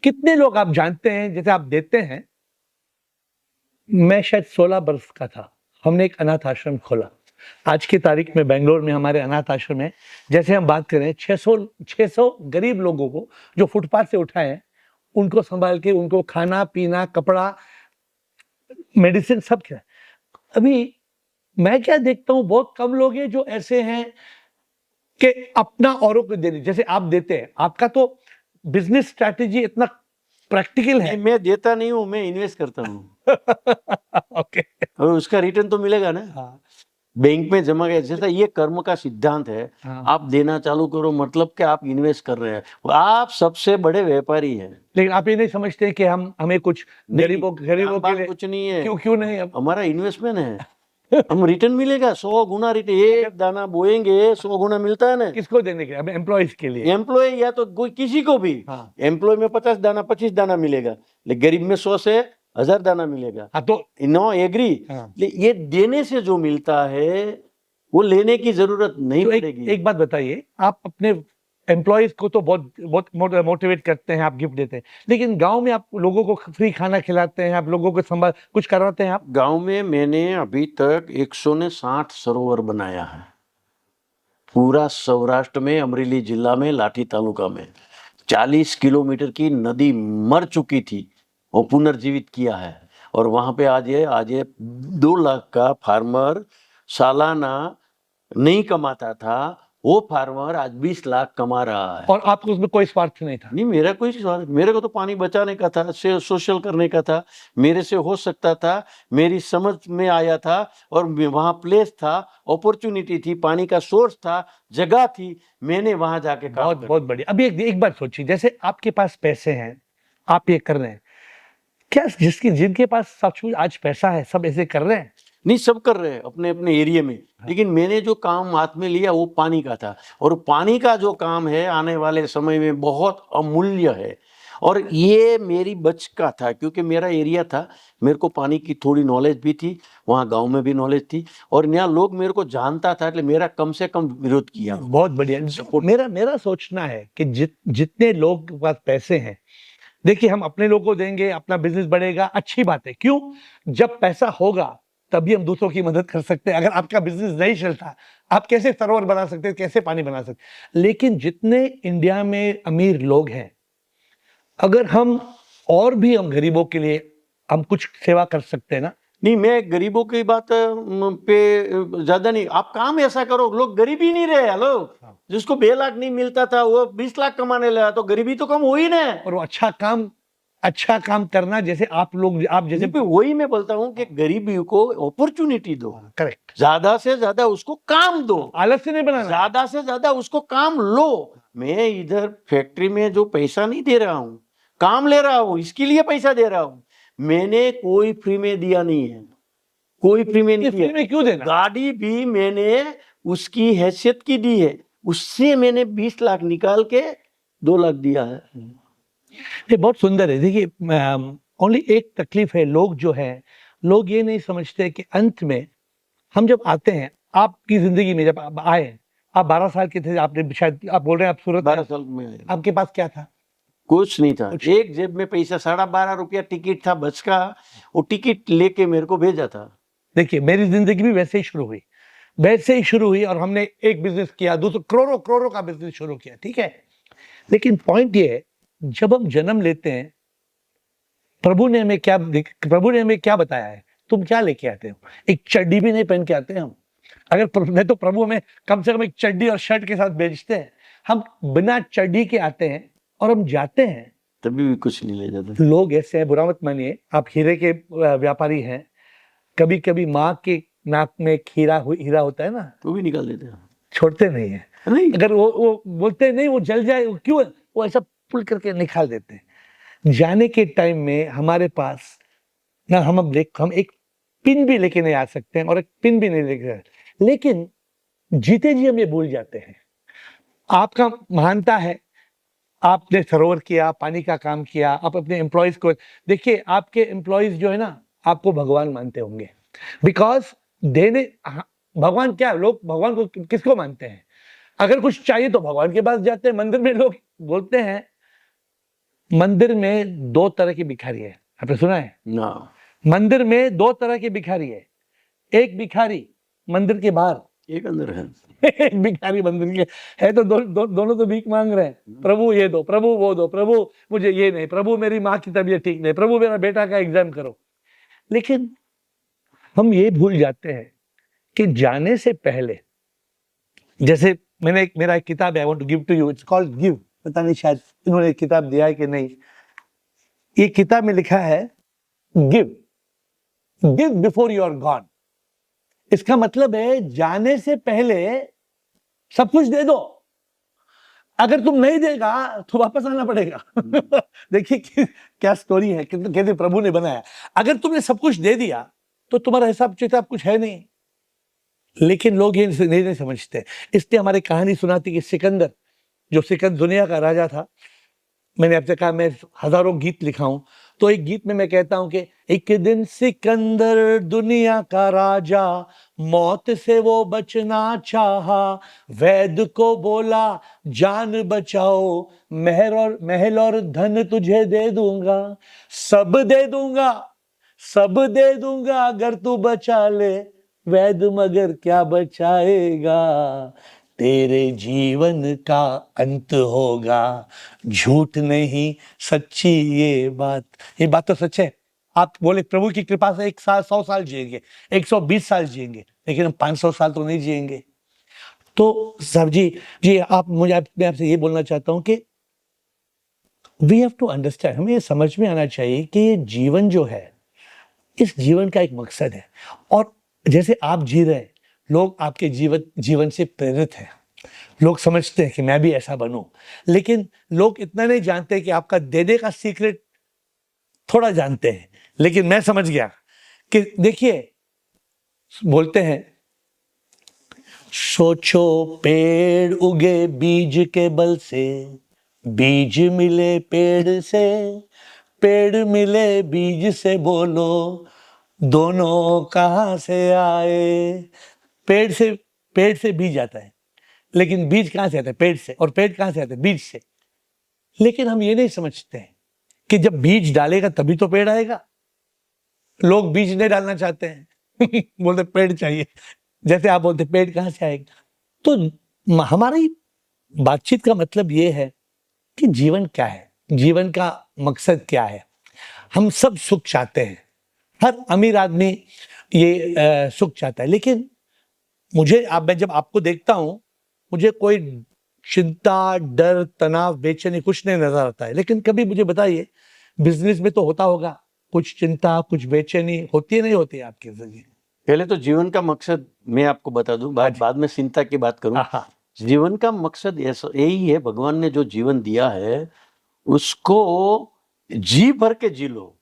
कितने लोग आप जानते हैं जैसे आप देते हैं? मैं शायद 16 वर्ष का था, हमने एक अनाथ आश्रम खोला। आज की तारीख में बेंगलोर में हमारे अनाथ आश्रम है, जैसे हम बात करें 600 गरीब लोगों को जो फुटपाथ से उठाए हैं, उनको संभाल के उनको खाना पीना, कपड़ा, मेडिसिन सब क्या। अभी मैं क्या देखता हूं, बहुत कम लोग हैं जो ऐसे हैं कि अपना औरों को देने जैसे आप देते हैं। आपका तो बिजनेस स्ट्रैटेजी इतना प्रैक्टिकल है। मैं देता नहीं हूं, मैं इन्वेस्ट करता हूं। ओके। और उसका रिटर्न तो मिलेगा ना। हाँ, बैंक में जमा किया, जैसा ये कर्म का सिद्धांत है। हाँ। आप देना चालू करो, मतलब कि आप इन्वेस्ट कर रहे हैं, आप सबसे बड़े व्यापारी हैं। लेकिन आप ये नहीं समझते कि हमें कुछ नहीं, गरीबों के बात लिए कुछ नहीं है। क्यों नहीं अब हमारा इन्वेस्टमेंट है, हम रिटर्न मिलेगा 100 गुना रिटर्न। एक दाना बोएंगे 100 गुना मिलता है ना। किसको देने के लिए? अब एम्प्लॉयज के लिए। एम्प्लॉय या तो कोई किसी को भी, हाँ। एम्प्लॉय में 50 दाना 25 दाना मिलेगा, लेकिन गरीब में 100 से 1000 दाना मिलेगा। हाँ तो नो एग्री। हाँ। ये देने से जो मिलता है वो लेने की जरूरत नहीं तो पड़ेगी। एक बात बताइए, आप अपने एम्प्लॉयज को तो बहुत बहुत मोटिवेट करते हैं, आप गिफ्ट देते हैं, लेकिन गांव में आप लोगों को फ्री खाना खिलाते हैं, आप लोगों को संभाल कुछ करवाते हैं आप? गांव में मैंने अभी तक 160 सरोवर बनाया है, पूरा सौराष्ट्र में, अमरेली जिला में, लाठी तालुका में। 40 किलोमीटर की नदी मर चुकी थी, वो पुनर्जीवित किया है। और वहां पे आज ये 2 लाख का फार्मर सालाना नहीं कमाता था, वो फार्मर आज 20 लाख कमा रहा है। और आपको उसमें कोई स्वार्थ नहीं था? नहीं, मेरा कोई स्वार्थ, मेरे को तो पानी बचाने का था, सोशल करने का था, मेरे से हो सकता था, मेरी समझ में आया था, और वहाँ प्लेस था, अपॉर्चुनिटी थी, पानी का सोर्स था, जगह थी, मैंने वहां जाके काम बहुत कर बहुत बढ़िया। अभी एक बात सोचिए, जैसे आपके पास पैसे हैं, आप ये कर रहे हैं, क्या जिनके पास सब कुछ आज पैसा है सब ऐसे कर रहे हैं? नहीं, सब कर रहे हैं अपने अपने एरिया में, लेकिन मैंने जो काम हाथ में लिया वो पानी का था। और पानी का जो काम है आने वाले समय में बहुत अमूल्य है, और ये मेरी बच का था, क्योंकि मेरा एरिया था, मेरे को पानी की थोड़ी नॉलेज भी थी, वहाँ गांव में भी नॉलेज थी, और यहाँ लोग मेरे को जानता था, इसलिए मेरा कम से कम विरोध किया। बहुत बढ़िया। मेरा सोचना है कि जितने लोग के पास पैसे हैं, देखिए हम अपने लोगों को देंगे, अपना बिजनेस बढ़ेगा, अच्छी बात है। क्यों? जब पैसा होगा तभी हम दूसरों की मदद कर सकते हैं। अगर आपका बिजनेस नहीं चलता, आप कैसे सरोवर बना सकते हैं, कैसे पानी बना सकते हैं? लेकिन जितने इंडिया में अमीर लोग हैं, अगर हम हम गरीबों के लिए हम कुछ सेवा कर सकते हैं ना। नहीं, मैं गरीबों की बात पे ज्यादा नहीं, आप काम ऐसा करो, लोग गरीब ही नहीं रहे। हेलो, जिसको 2 लाख नहीं मिलता था वो 20 लाख कमाने लगा, तो गरीबी तो कम हुई ना। और वो अच्छा काम करना, जैसे आप जैसे वही मैं बोलता हूँ कि गरीबी को अपॉर्चुनिटी दो, करेक्ट, ज्यादा से ज्यादा उसको काम दो, आलस से नहीं बनाना। ज्यादा से ज्यादा उसको काम लो। मैं इधर फैक्ट्री में जो पैसा नहीं दे रहा हूँ, काम ले रहा हूँ, इसके लिए पैसा दे रहा हूँ। मैंने कोई फ्री में दिया नहीं है, कोई फ्री में नहीं दिया। फ्री में क्यों देना? गाड़ी भी मैंने उसकी हैसियत की दी है, उससे मैंने 20 लाख निकाल के 2 लाख दिया है। ये बहुत सुंदर है। देखिए, ओनली एक तकलीफ है, लोग ये नहीं समझते कि अंत में हम जब आते हैं, आपकी जिंदगी में जब आप आए, आप 12 साल के थे, आपने शायद, आप बोल रहे हैं आप सूरत 12 साल में आपके पास क्या था? कुछ नहीं था, एक जेब में पैसा, 12.5 रुपया टिकट था बस का, वो टिकट लेके मेरे को भेजा था। देखिए, मेरी जिंदगी भी वैसे ही शुरू हुई, और हमने एक बिजनेस किया, दूसरा करोड़ों का बिजनेस शुरू किया, ठीक है। लेकिन पॉइंट ये है, जब हम जन्म लेते हैं, प्रभु ने हमें क्या बताया है? तुम क्या लेके आते हो? एक चड्डी भी नहीं पहन के आते हैं हम। नहीं तो प्रभु हमें कम से कम एक चड्डी और शर्ट के साथ भेजते हैं। हम बिना चड्डी के आते हैं और हम जाते हैं, तभी भी कुछ नहीं ले जाते। लोग ऐसे हैं, बुरा मत मानिए, आप हीरे के व्यापारी हैं, कभी कभी माँ के नाक में हीरा होता है ना, तो भी निकाल देते हैं, छोड़ते नहीं है। नहीं। अगर वो बोलते नहीं, वो जल जाए, क्यों? वो ऐसा पुल करके निकाल देते हैं। जाने के टाइम में हमारे पास ना, हम एक पिन भी लेके नहीं आ सकते हैं, और एक पिन भी नहीं लेके, लेकिन जीते जी हम ये भूल जाते हैं। आपका महानता है, आपने सरोवर किया, पानी का काम किया, आप अपने एम्प्लॉयज को देखिए, आपके एम्प्लॉयज जो है ना, आपको भगवान मानते होंगे, बिकॉज भगवान क्या, लोग भगवान को किसको मानते हैं? अगर कुछ चाहिए तो भगवान के पास जाते हैं। मंदिर में लोग बोलते हैं, मंदिर में 2 तरह की भिखारी है, आपने सुना है ना? मंदिर में 2 तरह की भिखारी है, एक भिखारी मंदिर के बाहर, एक अंदर है। एक भिखारी मंदिर के है, तो दोनों तो भीख मांग रहे हैं, प्रभु ये दो, प्रभु वो दो, प्रभु मुझे ये नहीं, प्रभु मेरी माँ की तबीयत ठीक नहीं, प्रभु मेरा बेटा का एग्जाम करो। लेकिन हम ये भूल जाते हैं कि जाने से पहले, जैसे मेरा एक किताब है, I want to give to you, it's called give. पता नहीं शायद इन्होंने एक किताब दिया है कि नहीं। ये किताब में लिखा है, give before you are gone. इसका मतलब है जाने से पहले सब कुछ दे दो, अगर तुम नहीं देगा तो वापस आना पड़ेगा। देखिए क्या स्टोरी है, कैसे प्रभु ने बनाया। अगर तुमने सब कुछ दे दिया तो तुम्हारा हिसाब किताब कुछ है नहीं। लेकिन लोग ये नहीं समझते, इसलिए हमारी कहानी सुनाती कि सिकंदर, जो सिकंदर दुनिया का राजा था, मैंने आपसे कहा मैं हजारों गीत लिखा हूं, तो एक गीत में मैं कहता हूं कि एक दिन सिकंदर दुनिया का राजा, मौत से वो बचना चाहा, वैद को बोला जान बचाओ, महल और धन तुझे दे दूंगा, सब दे दूंगा, सब दे दूंगा अगर तू बचा ले, वैद मगर क्या बचाएगा, तेरे जीवन का अंत होगा, झूठ नहीं सच्ची ये बात तो सच है। आप बोले प्रभु की कृपा से 1 साल 100 साल जिएंगे, 120 साल जिएंगे, लेकिन हम 500 साल तो नहीं जिएंगे। तो साहब जी आप मैं आपसे ये बोलना चाहता हूं कि वी हैव टू अंडरस्टैंड, हमें ये समझ में आना चाहिए कि ये जीवन जो है, इस जीवन का एक मकसद है। और जैसे आप जी रहे हैं, लोग आपके जीवन से प्रेरित हैं, लोग समझते हैं कि मैं भी ऐसा बनूं, लेकिन लोग इतना नहीं जानते कि आपका देने का सीक्रेट थोड़ा जानते हैं। लेकिन मैं समझ गया कि देखिए, बोलते हैं सोचो पेड़ उगे बीज के बल से, बीज मिले पेड़ से, पेड़ मिले बीज से, बोलो दोनों कहां से आए। पेड़ से बीज आता है, लेकिन बीज कहां से आता है? पेड़ से। और पेड़ कहां से आता है? बीज से। लेकिन हम ये नहीं समझते हैं कि जब बीज डालेगा तभी तो पेड़ आएगा। लोग बीज नहीं डालना चाहते हैं बोलते पेड़ चाहिए। जैसे आप बोलते पेड़ कहां से आएगा। तो हमारी बातचीत का मतलब ये है कि जीवन क्या है, जीवन का मकसद क्या है। हम सब सुख चाहते हैं, हर अमीर आदमी ये सुख चाहता है, लेकिन मैं जब आपको देखता हूं, मुझे कोई चिंता, डर, तनाव, बेचैनी कुछ नहीं नजर आता है। लेकिन कभी मुझे बताइए, बिजनेस में तो होता होगा कुछ चिंता, कुछ बेचैनी होती है, नहीं होती है आपके जिंदगी? पहले तो जीवन का मकसद मैं आपको बता दूं, बाद में चिंता की बात करूं। हाँ, जीवन का मकसद ऐसा यही है, भगवान ने जो जीवन दिया है उसको जी भर के जी लो।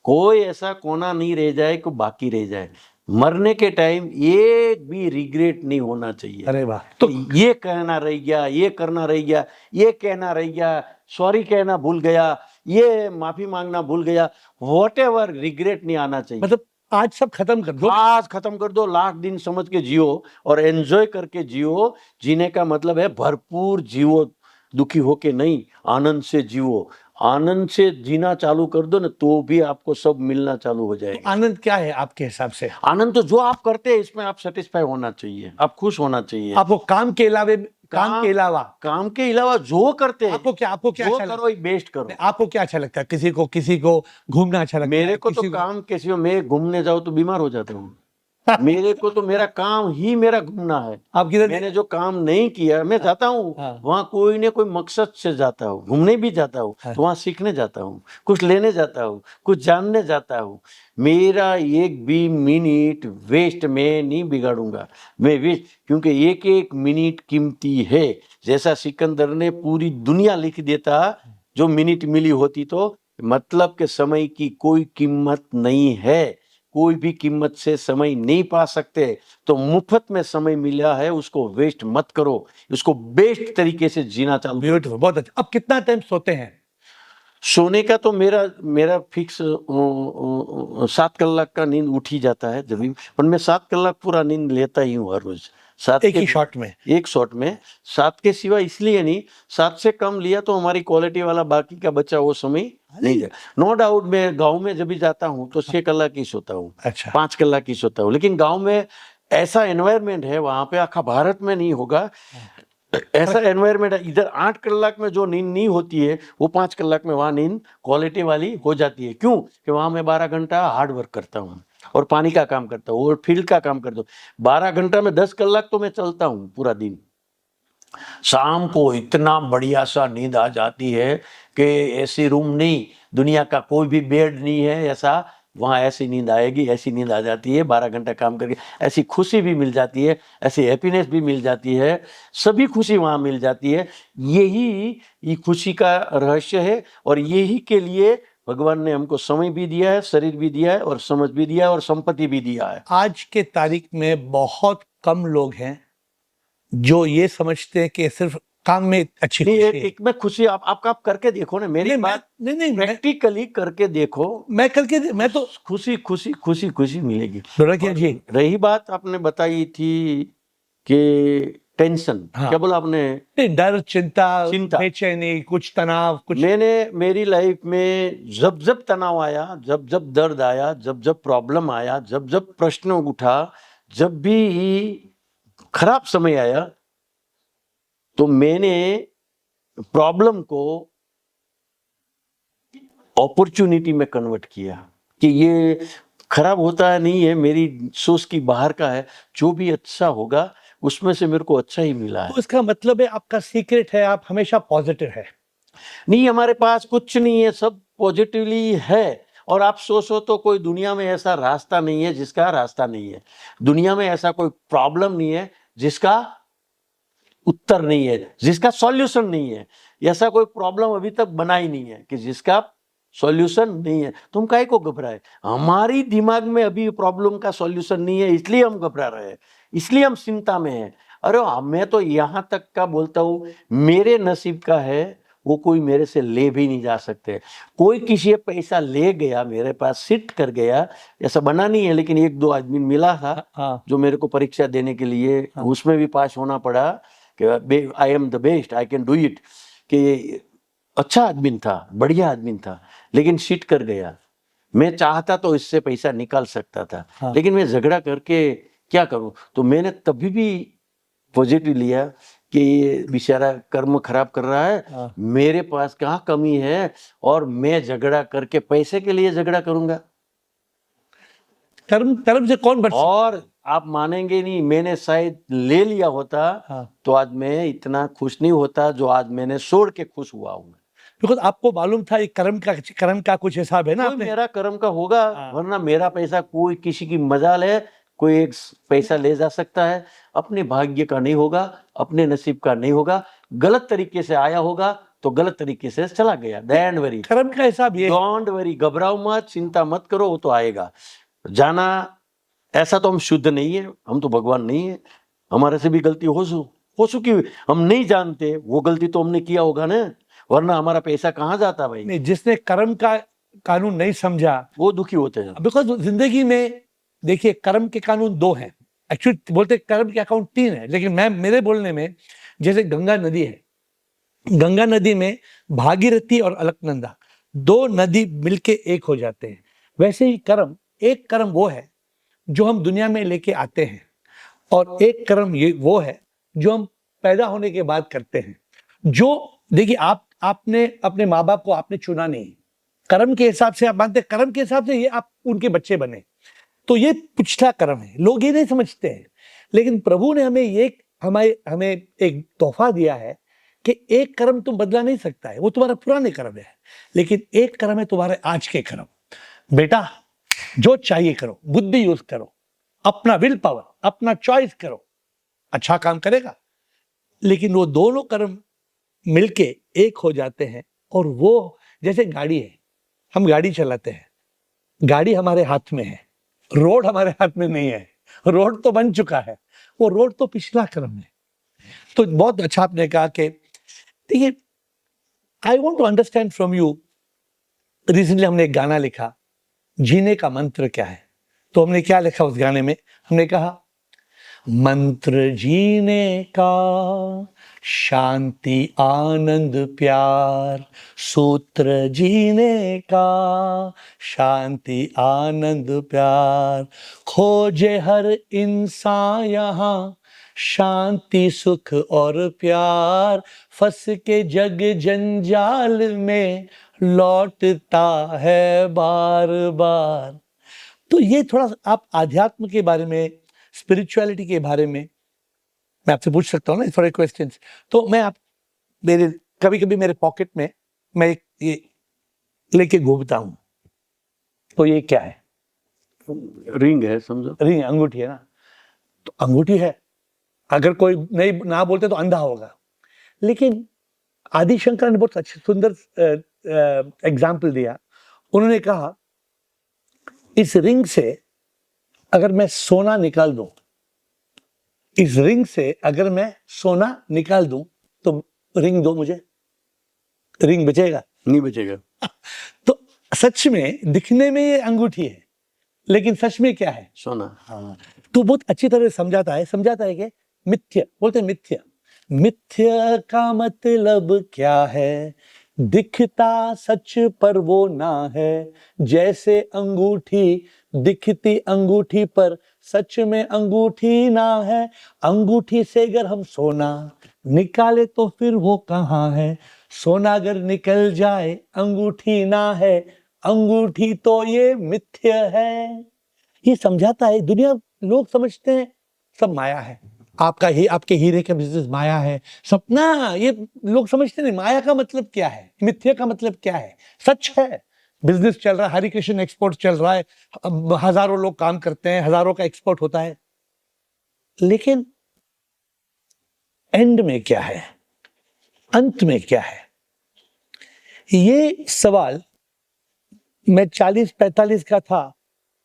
कोई ऐसा कोना नहीं रह जाए कि बाकी रह जाए। मरने के टाइम एक भी रिग्रेट नहीं होना चाहिए। अरे वाह। तो ये कहना रह गया, ये करना रह गया, ये कहना रह गया, सॉरी कहना भूल गया, ये माफी मांगना भूल गया, व्हाटएवर, रिग्रेट नहीं आना चाहिए। मतलब आज सब खत्म कर दो, आज खत्म कर दो, लाख दिन समझ के जियो और एंजॉय करके जियो। जीने का मतलब है भरपूर जियो, दुखी होके नहीं, आनंद से जियो। आनंद से जीना चालू कर दो ना, तो भी आपको सब मिलना चालू हो जाएगा। तो आनंद क्या है आपके हिसाब से? आनंद तो जो आप करते हैं इसमें आप सेटिस्फाई होना चाहिए, आप खुश होना चाहिए। आपको काम के अलावा जो करते हैं, आपको क्या जो अच्छा करो बेस्ट करो। आपको क्या अच्छा लगता है? किसी को घूमना अच्छा लगता है? मेरे को तो काम कैसे, मैं घूमने जाऊं तो बीमार हो जाता हूँ। मेरे को तो मेरा काम ही मेरा घूमना है। आप किधर? मैंने जो काम नहीं किया, मैं जाता हूँ वहाँ कोई न कोई मकसद से जाता हूँ, घूमने भी जाता हूँ, तो वहाँ सीखने जाता हूँ, कुछ लेने जाता हूँ, कुछ जानने जाता हूँ। मेरा एक भी मिनट वेस्ट मैं नहीं बिगाड़ूंगा, मैं वेस्ट, क्योंकि एक एक मिनट कीमती है। जैसा सिकंदर ने पूरी दुनिया लिख देता जो मिनट मिली होती, तो मतलब के समय की कोई कीमत नहीं है, कोई भी कीमत से समय नहीं पा सकते। तो मुफ्त में समय मिला है, उसको वेस्ट मत करो, उसको बेस्ट तरीके से जीना चालू। ब्यूटीफुल, बहुत अच्छा। अब कितना टाइम सोते हैं? सोने का तो मेरा फिक्स 7 कलाक का नींद उठ ही जाता है जब भी, पर मैं 7 कलाक पूरा नींद लेता ही हूँ हर रोज। एक ही शॉट में? एक शॉट में। 7 के सिवा इसलिए नहीं, 7 से कम लिया तो हमारी क्वालिटी वाला बाकी का बच्चा वो समय नहीं जाए। नो डाउट, मैं गाँव में जब भी जाता हूँ तो 6 कलाक ही सोता हूँ, अच्छा। 5 कलाक ही सोता हूँ। लेकिन गाँव में ऐसा एनवायरमेंट है, वहां पे आखा भारत में नहीं होगा ऐसा एनवायरमेंट है। इधर 8 कलाक में जो नींद नहीं होती है, वो 5 कलाक में वहां नींद क्वालिटी वाली हो जाती है। क्यों? कि वहां मैं 12 घंटा हार्ड वर्क करता हूँ और पानी का काम करता हूँ और फील्ड का काम करता हूँ। 12 घंटा में 10 कलाक तो मैं चलता हूँ पूरा दिन। शाम को इतना बढ़िया सा नींद आ जाती है कि ऐसी रूम नहीं, दुनिया का कोई भी बेड नहीं है ऐसा वहाँ ऐसी नींद आएगी, ऐसी नींद आ जाती है, 12 घंटा काम करके ऐसी खुशी भी मिल जाती है, ऐसी हैप्पीनेस भी मिल जाती है, सभी खुशी वहाँ मिल जाती है। यही ये खुशी का रहस्य है और यही के लिए भगवान ने हमको समय भी दिया है, शरीर भी दिया है और समझ भी दिया है और संपत्ति भी दिया है। आज के तारीख में बहुत कम लोग हैं जो ये समझते हैं कि सिर्फ काम में अच्छी नहीं, खुशी है। एक में खुशी आप करके देखो ना, मेरी नहीं, बात नहीं, प्रैक्टिकली करके देखो, मैं तो खुशी खुशी खुशी खुशी मिलेगी। ढोलकिया जी, रही बात आपने बताई थी कि टेंशन, हाँ। क्या बोला आपने? नहीं, डर, चिंता, चिंता। बेचैनी, कुछ तनाव, कुछ मेरी लाइफ में जब जब तनाव आया, जब जब दर्द आया, जब जब प्रॉब्लम आया, जब जब प्रश्न उठा, जब भी खराब समय आया, तो मैंने प्रॉब्लम को अपॉर्चुनिटी में कन्वर्ट किया कि ये खराब होता नहीं है, मेरी सोच की बाहर का है, जो भी अच्छा होगा उसमें से मेरे को अच्छा ही मिला है। तो इसका मतलब है आपका सीक्रेट है, आप हमेशा पॉजिटिव है। नहीं, हमारे पास कुछ नहीं है, सब पॉजिटिवली है। और आप सोचो तो कोई दुनिया में ऐसा रास्ता नहीं है जिसका रास्ता नहीं है, दुनिया में ऐसा कोई प्रॉब्लम नहीं है जिसका उत्तर नहीं है, जिसका सॉल्यूशन नहीं है। ऐसा कोई प्रॉब्लम अभी तक बना ही नहीं है कि जिसका सॉल्यूशन नहीं है। तुम काहे को घबराए? हमारी दिमाग में अभी प्रॉब्लम का सॉल्यूशन नहीं है, इसलिए हम घबरा रहे हैं, इसलिए हम चिंता में हैं। अरे मैं तो यहाँ तक का बोलता हूँ, मेरे नसीब का है वो कोई मेरे से ले भी नहीं जा सकते। कोई किसी पैसा ले गया, मेरे पास सिट कर गया, ऐसा बना नहीं है, लेकिन एक दो आदमी मिला था हाँ। जो मेरे को परीक्षा देने के लिए, हाँ। उसमें भी पास होना पड़ा कि आई am the best, I can do it, कि अच्छा आदमी था, बढ़िया आदमी था, लेकिन सीट कर गया। मैं चाहता तो इससे पैसा निकाल सकता था, हाँ। लेकिन मैं झगड़ा करके क्या करूं? तो मैंने तभी भी पॉजिटिव लिया कि ये बेचारा कर्म खराब कर रहा है, हाँ। मेरे पास कहाँ कमी है और मैं झगड़ा करके पैसे के लिए झगड़ा करूंगा। कर्म से कौन बच सकता है? और आप मानेंगे नहीं, मैंने शायद ले लिया होता हाँ। तो आज मैं इतना खुश नहीं होता जो आज मैंने छोड़ के खुश हुआ हूँ। बिकॉज आपको मालूम था ये कर्म का कुछ हिसाब है ना कोई आपने। मेरा कर्म का होगा, हाँ। वरना मेरा पैसा कोई किसी की मजाल है, कोई एक पैसा ले जा सकता है, अपने भाग्य का नहीं होगा, अपने नसीब का नहीं होगा, गलत तरीके से आया होगा तो गलत तरीके से चला गया। डोंट वरी, कर्म का हिसाब ये है। डोंट वरी, घबराओ मत, चिंता मत करो, वो तो आएगा। जाना ऐसा तो हम शुद्ध नहीं है, हम तो भगवान नहीं है, हमारे से भी गलती हो चुकी, हम नहीं जानते, वो गलती तो हमने किया होगा ना, वरना हमारा पैसा कहाँ जाता भाई? नहीं, जिसने कर्म का कानून नहीं समझा वो दुखी होते हैं। बिकॉज जिंदगी में देखिए कर्म के कानून दो हैं, एक्चुअली बोलते कर्म के अकाउंट तीन है, लेकिन मैं मेरे बोलने में जैसे गंगा नदी है, गंगा नदी में भागीरथी और अलकनंदा दो नदी मिलके एक हो जाते हैं। वैसे ही कर्म, एक कर्म वो है जो हम दुनिया में लेके आते हैं और एक कर्म ये वो है जो हम पैदा होने के बाद करते हैं। जो देखिए आपने अपने माँ बाप को आपने चुना नहीं, कर्म के हिसाब से आप मानते, कर्म के हिसाब से ये आप उनके बच्चे बने, तो ये पिछला कर्म है, लोग ये नहीं समझते हैं। लेकिन प्रभु ने हमें एक तोहफा दिया है कि एक कर्म तुम बदला नहीं सकता है, वो तुम्हारा पुराने कर्म है, लेकिन एक कर्म है तुम्हारे आज के कर्म। बेटा जो चाहिए करो, बुद्धि यूज करो, अपना विल पावर, अपना चॉइस करो, अच्छा काम करेगा। लेकिन वो दोनों कर्म मिलके एक हो जाते हैं और वो जैसे गाड़ी है, हम गाड़ी चलाते हैं, गाड़ी हमारे हाथ में है, रोड हमारे हाथ में नहीं है, रोड तो बन चुका है, वो रोड तो पिछला कर्म है। तो बहुत अच्छा आपने कहा कि देखिए, I want to understand from you. Recently हमने एक गाना लिखा, जीने का मंत्र क्या है, तो हमने क्या लिखा उस गाने में, हमने कहा मंत्र जीने का शांति आनंद प्यार, सूत्र जीने का शांति आनंद प्यार, खोजे हर इंसान यहाँ शांति सुख और प्यार, फंस के जग जंजाल में लौटता है बार बार। तो ये थोड़ा आप आध्यात्म के बारे में, स्पिरिचुअलिटी के बारे में मैं आपसे पूछ सकता हूँ ना थोड़े क्वेश्चंस? तो मैं कभी कभी मेरे पॉकेट में मैं ये लेके घूमता हूँ, तो ये क्या है? रिंग है समझो। रिंग अंगूठी है ना, तो अंगूठी है, अगर कोई नहीं ना बोलते तो अंधा होगा। लेकिन आदि शंकर ने बहुत अच्छे सुंदर एग्जाम्पल दिया। उन्होंने कहा इस रिंग से अगर मैं सोना निकाल दूं, इस रिंग से अगर मैं सोना निकाल दूं तो रिंग दो मुझे, रिंग बचेगा? नहीं बचेगा। तो सच में दिखने में ये अंगूठी है, लेकिन सच में क्या है? सोना। हाँ, तो बहुत अच्छी तरह समझाता है कि मिथ्या, बोलते हैं मिथ्या, मिथ्या का मतलब क्या है, दिखता सच पर वो ना है, जैसे अंगूठी दिखती अंगूठी पर सच में अंगूठी ना है, अंगूठी से अगर हम सोना निकाले तो फिर वो कहाँ है, सोना अगर निकल जाए अंगूठी ना है, अंगूठी तो ये मिथ्या है। ये समझाता है। दुनिया लोग समझते हैं सब माया है, आपके हीरे का बिजनेस माया है सब ना, ये लोग समझते नहीं माया का मतलब क्या है, मिथ्या का मतलब क्या है। सच है, बिजनेस चल रहा है, हरि कृष्ण एक्सपोर्ट चल रहा है, हजारों लोग काम करते हैं, हजारों का एक्सपोर्ट होता है, लेकिन एंड में क्या है, अंत में क्या है? ये सवाल मैं 40-45 का था,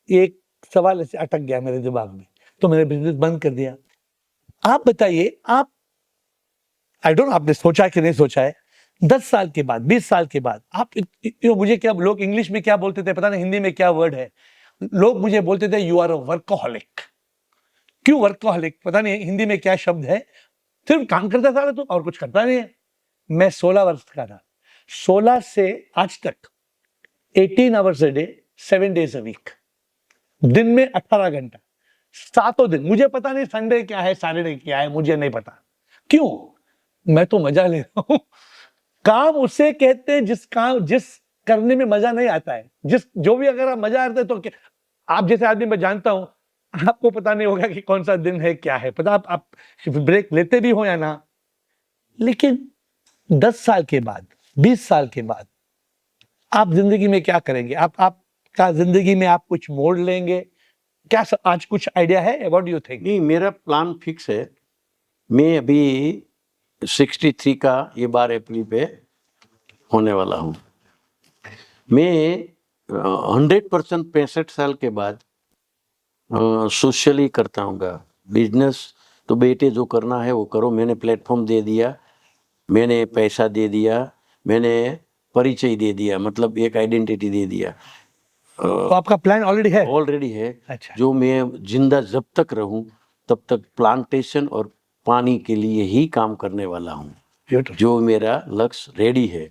एक सवाल ऐसे अटक गया मेरे दिमाग में, तो मैंने बिजनेस बंद कर दिया। आप बताइए, आप आई डोंट, आपने सोचा कि नहीं सोचा है, 10 साल के बाद, 20 साल के बाद आप मुझे क्या, लोग इंग्लिश में क्या बोलते थे पता नहीं, हिंदी में क्या वर्ड है, लोग मुझे बोलते थे यू आर अ वर्कोहॉलिक। क्यों वर्कोहॉलिक, पता नहीं हिंदी में क्या शब्द है, सिर्फ काम करता था तो और कुछ करता नहीं है। मैं 16 वर्ष का था, 16 से आज तक 18 hours a day, 7 days a week, दिन में 18 घंटा, 7 दिन। मुझे पता नहीं संडे क्या है, सैटरडे क्या है, मुझे नहीं पता। क्यों? मैं तो मजा ले रहा हूं। काम उसे कहते हैं जिस करने में मजा नहीं आता है, जो भी अगर आप मजा आता है तो आप जैसे आदमी मैं जानता हूं, आपको पता नहीं होगा कि कौन सा दिन है क्या है, पता आप ब्रेक लेते भी हो या ना, लेकिन 10 साल के बाद, 20 साल के बाद आप जिंदगी में क्या करेंगे? आपका जिंदगी में आप कुछ मोड़ लेंगे क्या? आज कुछ आइडिया है? What do you think? नहीं, मेरा प्लान फिक्स है। मैं अभी 63 का ये 12 अप्रैल पे होने वाला हूँ। मैं 100% 65 साल के बाद सोशली करता हूँगा। बिजनेस तो बेटे जो करना है वो करो, मैंने प्लेटफॉर्म दे दिया, मैंने पैसा दे दिया, मैंने परिचय दे दिया, मतलब एक आइडेंटिटी दे दिया। तो आपका प्लान ऑलरेडी है। अच्छा। जो मैं जिंदा जब तक रहूं तब तक प्लांटेशन और पानी के लिए ही काम करने वाला हूं। Beautiful. जो मेरा लक्ष्य रेडी है,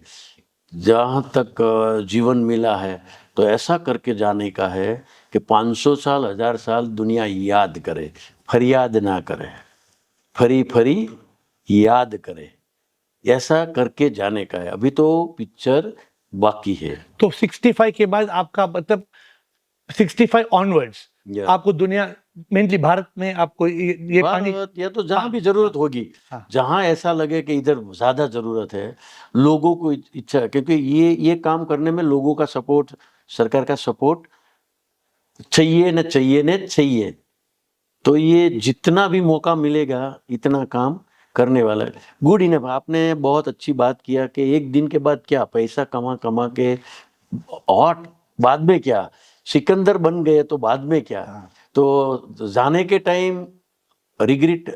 जहाँ तक जीवन मिला है तो ऐसा करके जाने का है कि 500 साल 1000 साल दुनिया याद करे, फरियाद ना करे, फरी फरी याद करे, ऐसा करके जाने का है। अभी तो पिक्चर बाकी है। तो 65 के बाद आपका मतलब 65 ऑनवर्ड्स Yeah. आपको दुनिया, मेनली भारत में आपको ये पानी, भारत या तो जहाँ भी जरूरत होगी, हाँ। जहाँ ऐसा लगे कि इधर ज्यादा जरूरत है, लोगों को इच्छा है, क्योंकि ये काम करने में लोगों का सपोर्ट, सरकार का सपोर्ट चाहिए न चाहिए न चाहिए। तो ये जितना भी मौका मिलेगा इतना काम करने वाला है। Good enough. आपने बहुत अच्छी बात किया कि एक दिन के बाद क्या पैसा कमा कमा के और बाद में क्या, सिकंदर बन गए तो बाद में क्या। तो जाने के टाइम रिग्रेट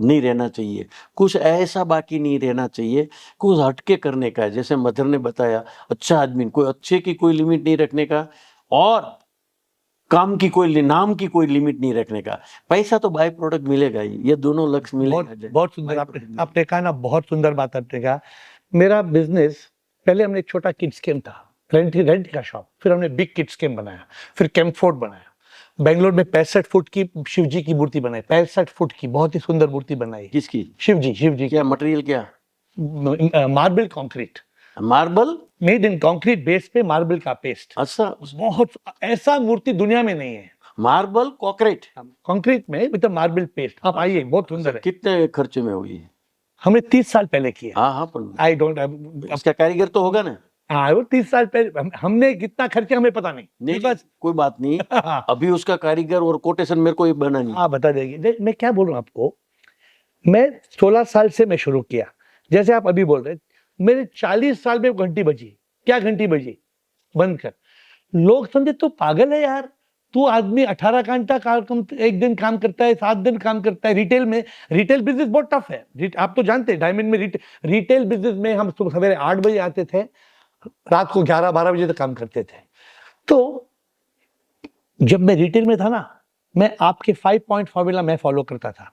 नहीं रहना चाहिए, कुछ ऐसा बाकी नहीं रहना चाहिए, कुछ हटके करने का है। जैसे मदर ने बताया, अच्छा आदमी, कोई अच्छे की कोई लिमिट नहीं रखने का और काम की कोई नाम की कोई लिमिट नहीं रखने का। पैसा तो बाय प्रोडक्ट मिलेगा ही, ये दोनों लक्ष्य मिलेगा। बहुत सुंदर आपने कहा ना, बहुत सुंदर बात आपने कहा। मेरा बिजनेस, पहले हमने एक छोटा किड्स कैंप था, रेंट का शॉप, फिर हमने बिग किड्स कैंप बनाया, फिर कैंपफोर्ट बनाया, बेंगलोर में 65 फुट की शिव जी की मूर्ति बनाई, 65 फुट की बहुत ही सुंदर मूर्ति बनाई। किसकी? शिव जी क्या मटेरियल, क्या? Marble concrete, marble made in concrete base पे मार्बल का पेस्ट। अच्छा, बहुत ऐसा मूर्ति दुनिया में नहीं है। मार्बल कॉन्क्रीट, कंक्रीट में मतलब मार्बल पेस्ट। आप आइए, बहुत सुंदर है। कितने खर्चे में हुई? हमने 30 साल पहले किया। हाँ हाँ, पर आई डोंट, इसका कारीगर तो होगा ना? हाँ वो 30 साल पहले हमने कितना खर्चा हमें पता नहीं नहीं बस कोई बात नहीं, हाँ अभी उसका कारीगर और कोटेशन मेरे को ये बना नहीं। हाँ बता देंगे मैं क्या बोल रहा हूँ आपको। मैं 16 साल से मैं शुरू किया, जैसे आप अभी बोल रहे, मेरे 40 साल में घंटी बजी। क्या घंटी बजी? बंद कर। लोग समझे तू पागल है यार, तू आदमी 18 घंटा काम एक दिन काम करता है, 7 दिन काम करता है रिटेल में। रिटेल बिजनेस बहुत टफ है, आप तो जानते हैं डायमंड में रिटेल बिजनेस में हम सवेरे 8 बजे आते थे, रात को 11-12 बजे तक काम करते थे। तो जब मैं रिटेल में था ना, मैं आपके 5 पॉइंट फॉर्मूला मैं फॉलो करता था।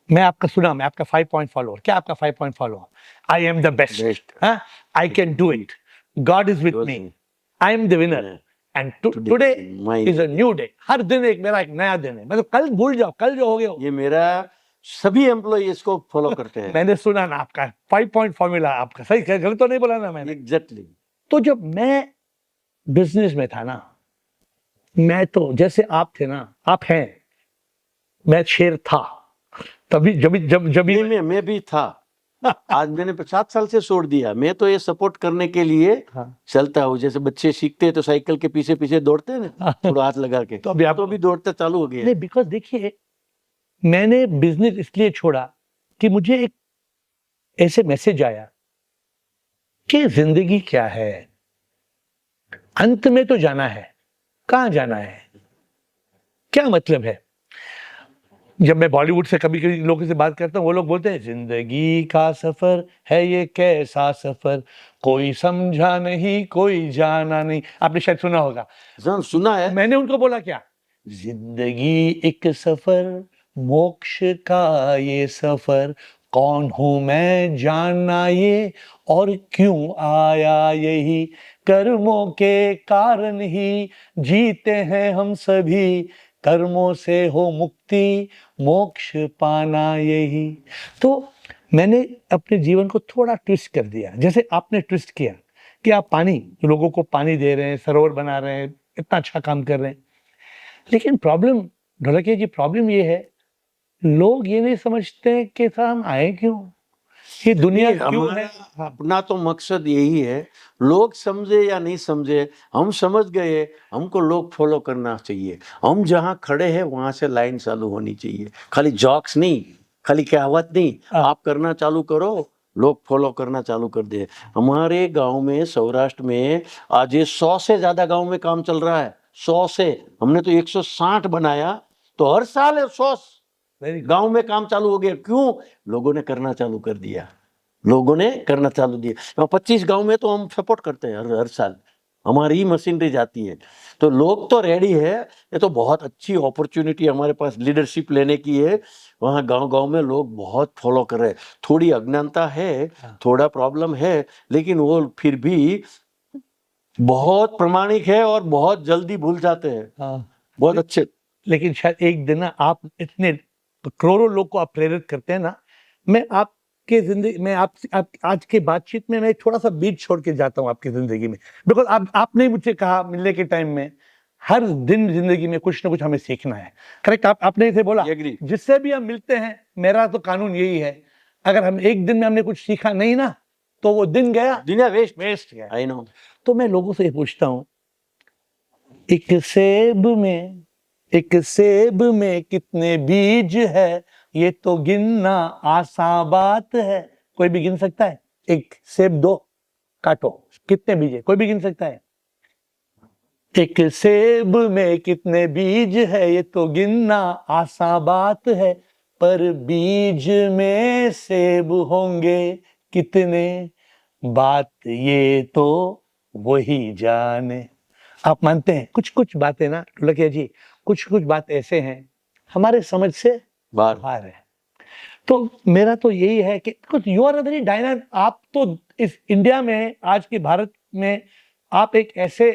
मैं आपका सुना, मैं आपका 5 पॉइंट फॉलोअर। क्या आपका 5 point follower? I am the best, I can do it, God is with me, I am the winner and today is a new day. हर दिन एक मेरा एक नया दिन है, मतलब कल भूल जाओ, कल जो हो गया ये मेरा सभी एम्प्लॉय इसको फॉलो करते हैं। मैंने सुना ना आपका 5 पॉइंट फॉर्मूला, आपका सही, गलत तो नहीं बोला ना मैंने? एग्जैक्टली। तो जब मैं बिजनेस में था ना, मैं तो जैसे आप थे ना, आप हैं, मैं शेर था तभी, जब मैं भी था। आज मैंने 50 साल से छोड़ दिया। मैं तो ये सपोर्ट करने के लिए चलता हूँ। जैसे बच्चे सीखते हैं तो साइकिल के पीछे पीछे दौड़ते हैं ना, थोड़ा हाथ लगा के, तो अभी आप तो अभी दौड़ते चालू हो गया। नहीं, बिकॉज देखिए मैंने बिजनेस इसलिए छोड़ा कि मुझे एक ऐसे मैसेज आया कि जिंदगी क्या है, अंत में तो जाना है, कहां जाना है, क्या मतलब है। जब मैं बॉलीवुड से कभी कभी लोगों से बात करता हूँ, वो लोग बोलते हैं जिंदगी का सफर है ये कैसा सफर, कोई समझा नहीं कोई जाना नहीं। आपने शायद सुना होगा। सुना है। मैंने उनको बोला क्या, जिंदगी एक सफर, मोक्ष का ये सफर, कौन हूं मैं जानना ये, और क्यों आया यही, कर्मों के कारण ही जीते हैं हम सभी, कर्मों से हो मुक्ति, मोक्ष पाना यही। तो मैंने अपने जीवन को थोड़ा ट्विस्ट कर दिया, जैसे आपने ट्विस्ट किया कि आप पानी, लोगों को पानी दे रहे हैं, सरोवर बना रहे हैं, इतना अच्छा काम कर रहे हैं। लेकिन प्रॉब्लम ढोलकिया जी, प्रॉब्लम ये है, लोग ये नहीं समझते कि सर हम आए क्यों, ये दुनिया क्यों है। अपना तो मकसद यही है, लोग समझे या नहीं समझे, हम समझ गए, हमको लोग फॉलो करना चाहिए। हम जहाँ खड़े हैं वहां से लाइन चालू होनी चाहिए, खाली जॉक्स नहीं, खाली कहावत नहीं। आप करना चालू करो, लोग फॉलो करना चालू कर दे। हमारे गांव में, सौराष्ट्र में आज ये 100 से ज्यादा गांव में काम चल रहा है। 100 से हमने तो 160 बनाया, तो हर साल 100 गांव में काम चालू हो गया। क्यों? लोगों ने करना चालू कर दिया, लोगों ने करना चालू दिया। 25 गांव में तो हम सपोर्ट करते हैं, हर साल हमारी ही मशीनरी जाती है, तो लोग तो रेडी है। ये तो बहुत अच्छी अपॉर्चुनिटी हमारे पास लीडरशिप लेने की है। वहाँ गांव गांव में लोग बहुत फॉलो कर रहे हैं। थोड़ी अज्ञानता है, थोड़ा प्रॉब्लम है, लेकिन वो फिर भी बहुत प्रामाणिक है और बहुत जल्दी भूल जाते हैं। बहुत अच्छे। लेकिन शायद एक दिन ना, आप इतने करोड़ों लोग को आप प्रेरित करते हैं ना, मैं आपके जिंदगी में आप आज के बातचीत में मैं थोड़ा सा बीच छोड़ के जाता हूँ आपकी जिंदगी में। बिकॉज आपने मुझे कहा मिलने के टाइम में, हर दिन जिंदगी में कुछ ना कुछ हमें सीखना है। करेक्ट, आपने इसे बोला, जिससे भी हम मिलते हैं, मेरा तो कानून यही है, अगर हम एक दिन में हमने कुछ सीखा नहीं ना, तो वो दिन गया, दिन वेस्ट गया। I know. तो मैं लोगों से पूछता हूँ, एक सेब में कितने बीज है, ये तो गिनना आसान बात है। कोई भी गिन सकता है? एक सेब दो, काटो, कितने बीज है, कोई भी गिन सकता है? एक सेब में कितने बीज है, ये तो गिनना आसान बात है, पर बीज में सेब होंगे कितने, बात ये तो वही जाने। आप मानते हैं कुछ कुछ बातें ना ढोलकिया जी, कुछ कुछ बात ऐसे हैं हमारे समझ से बाहर है। तो मेरा तो यही है कि कुछ यू आर वेरी डायनामिक। आप तो इस इंडिया में, आज के भारत में, आप एक ऐसे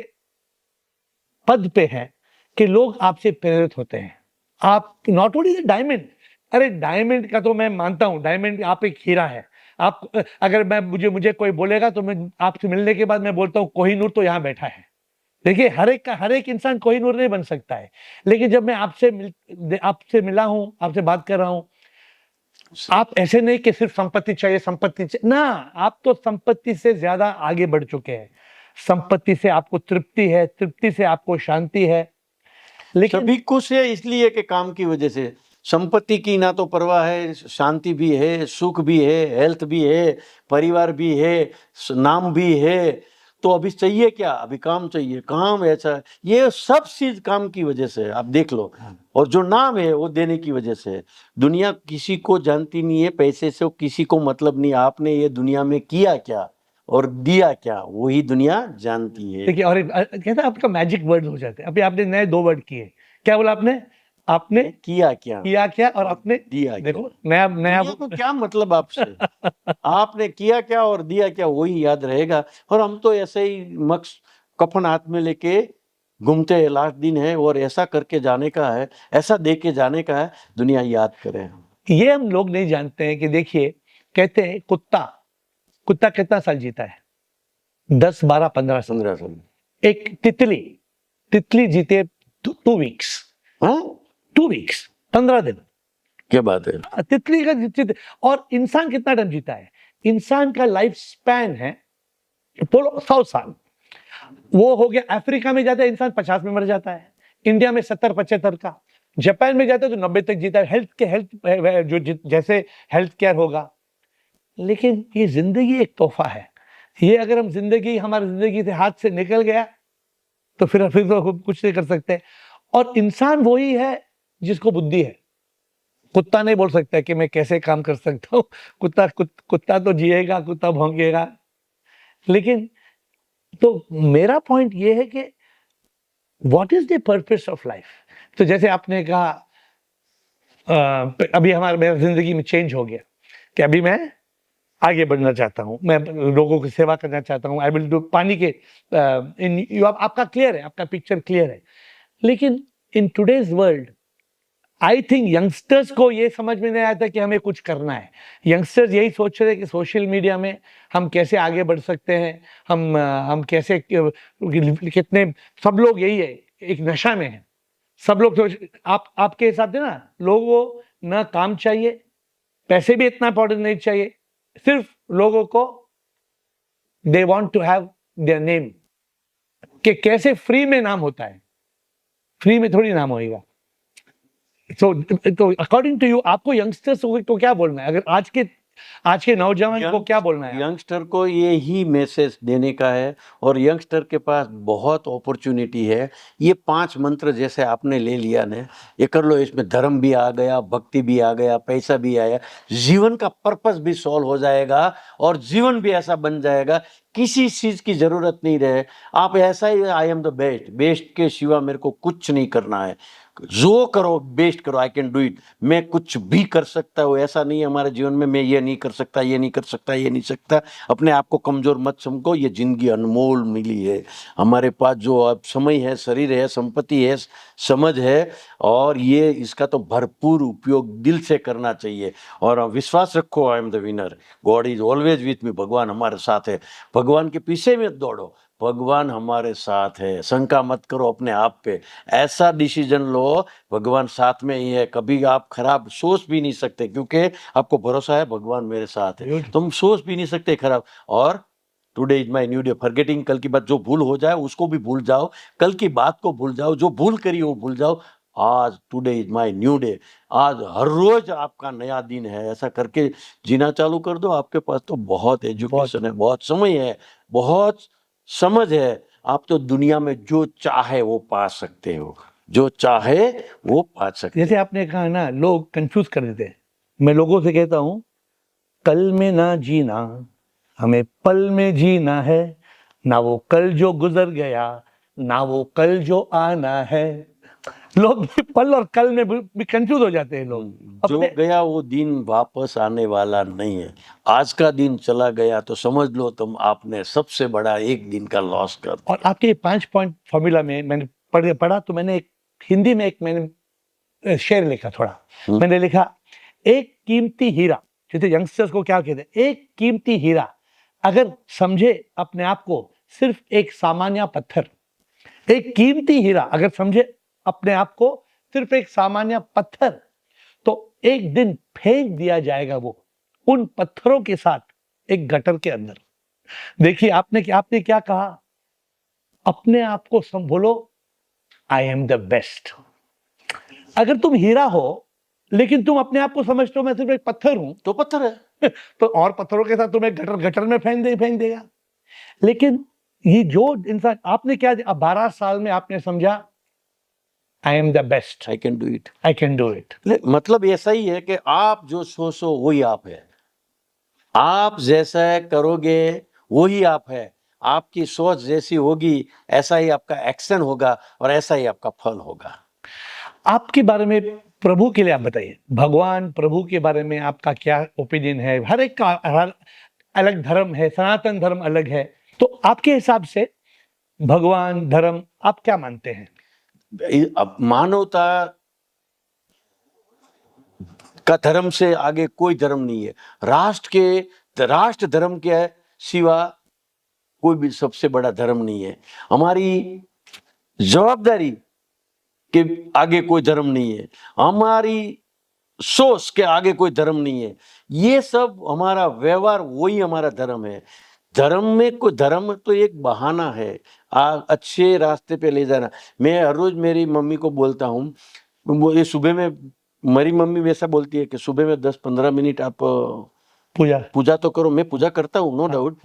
पद पे हैं कि लोग आपसे प्रेरित होते हैं। आप नॉट ओनली द डायमंड, अरे डायमंड का तो मैं मानता हूं, डायमंड आप एक हीरा है। आप अगर मैं मुझे कोई बोलेगा तो मैं आपसे मिलने के बाद मैं बोलता हूँ कोहिनूर तो यहाँ बैठा है। देखिए हर एक इंसान कोहिनूर नहीं बन सकता है, लेकिन जब मैं आपसे मिला हूं, आपसे बात कर रहा हूं, आप ऐसे नहीं कि सिर्फ संपत्ति चाहिए, संपत्ति चाहिए ना, आप तो संपत्ति से ज्यादा आगे बढ़ चुके हैं। संपत्ति से आपको तृप्ति है, तृप्ति से आपको शांति है। लेकिन सभी खुश है इसलिए कि काम की वजह से। संपत्ति की ना तो परवाह है, शांति भी है, सुख भी है, हेल्थ भी है, परिवार भी है, नाम भी है, तो अभी चाहिए क्या? अभी काम चाहिए। काम ऐसा, ये सब चीज काम की वजह से है, आप देख लो। और जो नाम है वो देने की वजह से है। दुनिया किसी को जानती नहीं है, पैसे से किसी को मतलब नहीं। आपने ये दुनिया में किया क्या और दिया क्या, वही दुनिया जानती है। देखिए, और कहते हैं आपका मैजिक वर्ड हो जाते हैं। अभी आपने नए 2 वर्ड किए, क्या बोला आपने? आपने किया क्या, किया क्या और आपने दिया क्या। देखो, नया नया दुनिया को क्या मतलब आपसे? आपने किया क्या और दिया क्या, वही याद रहेगा। और हम तो ऐसे ही मक्स कफन हाथ में लेके घूमते हैं, लास्ट दिन है और ऐसा करके जाने का है, ऐसा दे के जाने का है, दुनिया याद करे। ये हम लोग नहीं जानते हैं कि देखिए, कहते हैं कुत्ता कितना साल जीता है? 10, 12, 15 साल। 15 साल। एक तितली जीते 2 वीक्स, हाँ 2 वीक्स, 15 दिन। क्या बात है। तितली का जीते। और इंसान कितना टाइम जीता है? इंसान का लाइफ स्पैन है बोलो 100 साल। वो हो गया, अफ्रीका में जाता है इंसान 50 में मर जाता है, इंडिया में 70-75 का, जापान में जाता है तो 90 तक जीता है। हेल्थ जो जैसे हेल्थ केयर होगा। लेकिन ये जिंदगी एक तोहफा है। ये अगर हम हमारी जिंदगी से हाथ से निकल गया तो फिर तो कुछ नहीं कर सकते। और इंसान वही है जिसको बुद्धि है। कुत्ता नहीं बोल सकता कि मैं कैसे काम कर सकता हूँ। कुत्ता तो जिएगा, कुत्ता भौंकेगा। लेकिन तो मेरा पॉइंट ये है कि what is the purpose of life. तो जैसे आपने कहा अभी मेरा जिंदगी में चेंज हो गया कि अभी मैं आगे बढ़ना चाहता हूँ, मैं लोगों की सेवा करना चाहता हूँ। आई विल डू पानी के आपका क्लियर है, आपका पिक्चर क्लियर है। लेकिन in today's world I think youngsters को ये समझ में नहीं आता कि हमें कुछ करना है। यंगस्टर्स यही सोच रहे हैं कि सोशल मीडिया में हम कैसे आगे बढ़ सकते हैं, हम कैसे कितने, सब लोग यही है, एक नशा में है सब लोग। आपके हिसाब से ना, लोगों को ना काम चाहिए, पैसे भी इतना इंपॉर्टेंट नहीं चाहिए, सिर्फ लोगों को they want to have their name, कि कैसे फ्री में नाम होता है। फ्री में थोड़ी नाम होएगा। तो अकॉर्डिंग टू यू, आपको यंगस्टर्स को क्या बोलना है? अगर आज के नौजवान को क्या बोलना है? यंगस्टर को ये ही मैसेज देने का है। और यंगस्टर के पास बहुत अपॉर्चुनिटी है। ये 5 मंत्र जैसे आपने ले लिया ने, ये कर लो। इसमें धर्म भी आ गया, भक्ति भी आ गया, पैसा भी आया, जीवन का पर्पस भी सॉल्व हो जाएगा और जीवन भी ऐसा बन जाएगा, किसी चीज की जरूरत नहीं रहे। आप ऐसा ही, I am the best, best के सिवा मेरे को कुछ नहीं करना है, जो करो बेस्ट करो, आई कैन डू इट, मैं कुछ भी कर सकता हूँ। ऐसा नहीं है हमारे जीवन में मैं ये नहीं कर सकता, ये नहीं कर सकता, ये नहीं सकता। अपने आप को कमजोर मत समझो। ये जिंदगी अनमोल मिली है हमारे पास, जो अब समय है, शरीर है, संपत्ति है, समझ है, और ये इसका तो भरपूर उपयोग दिल से करना चाहिए। और विश्वास रखो, आई am the winner, God is always with मी, भगवान हमारे साथ है। भगवान के पीछे में दौड़ो, भगवान हमारे साथ है, शंका मत करो अपने आप पे। ऐसा डिसीजन लो, भगवान साथ में ही है, कभी आप खराब सोच भी नहीं सकते, क्योंकि आपको भरोसा है भगवान मेरे साथ है, तुम सोच भी नहीं सकते खराब। और today is my new day, forgetting, कल की बात, जो भूल हो जाए उसको भी भूल जाओ, कल की बात को भूल जाओ, जो भूल करी वो भूल जाओ। आज today is my new day, आज हर रोज आपका नया दिन है। ऐसा करके जीना चालू कर दो। आपके पास तो बहुत एजुकेशन है, बहुत समय है, बहुत समझ है। आप तो दुनिया में जो चाहे वो पा सकते हो, जो चाहे वो पा सकते हो। जैसे आपने कहा ना, लोग कंफ्यूज कर देते हैं। मैं लोगों से कहता हूं, कल में ना जीना, हमें पल में जीना है। ना वो कल जो गुजर गया, ना वो कल जो आना है। लोग भी पल और कल में भी कंफ्यूज हो जाते हैं लोग। जो गया वो दिन वापस आने वाला नहीं है। आज का दिन चला गया तो समझ लो तुम आपने सबसे बड़ा एक दिन का लॉस कर दिया। और आपके 5 पॉइंट फॉर्मूला में मैंने पढ़ा तो मैंने एक हिंदी में मैंने शेर लिखा थोड़ा। मैंने लिखा, एक कीमती हीरा, जैसे यंगस्टर्स को क्या कहते हैं, एक कीमती हीरा अगर समझे अपने आप को सिर्फ एक सामान्य पत्थर, एक कीमती हीरा अगर समझे अपने आप को सिर्फ एक सामान्य पत्थर, तो एक दिन फेंक दिया जाएगा वो उन पत्थरों के साथ एक गटर के अंदर। देखिए आपने क्या कहा, अपने आप को बोलो आई एम द बेस्ट। अगर तुम हीरा हो लेकिन तुम अपने आप को समझते हो मैं सिर्फ एक पत्थर हूं, तो पत्थर है। तो और पत्थरों के साथ तुम्हें गटर में फेंक देगा। लेकिन ये जो इंसान, आपने क्या, अब 12 साल में आपने समझा आई am the best, I can do it, I can do it. मतलब ऐसा ही है कि आप जो सोचो वही आप है, आप जैसा करोगे वही आप है, आपकी सोच जैसी होगी ऐसा ही आपका एक्शन होगा और ऐसा ही आपका फल होगा। आपके बारे में, प्रभु के लिए आप बताइए, भगवान प्रभु के बारे में आपका क्या ओपिनियन है? हर एक का अलग धर्म है, सनातन धर्म अलग है, तो आपके हिसाब से भगवान धर्म आप क्या मानते हैं? अब मानवता का धर्म से आगे कोई धर्म नहीं है। राष्ट्र धर्म के सिवा कोई भी सबसे बड़ा धर्म नहीं है। हमारी जवाबदारी के आगे कोई धर्म नहीं है, हमारी सोच के आगे कोई धर्म नहीं है। ये सब हमारा व्यवहार वही हमारा धर्म है। धर्म में कोई, धर्म तो एक बहाना है अच्छे रास्ते पे ले जाना। मैं हर रोज मेरी मम्मी को बोलता हूँ, ये सुबह में मेरी मम्मी वैसा बोलती है कि सुबह में 10-15 मिनट आप पूजा तो करो। मैं पूजा करता हूँ, नो डाउट,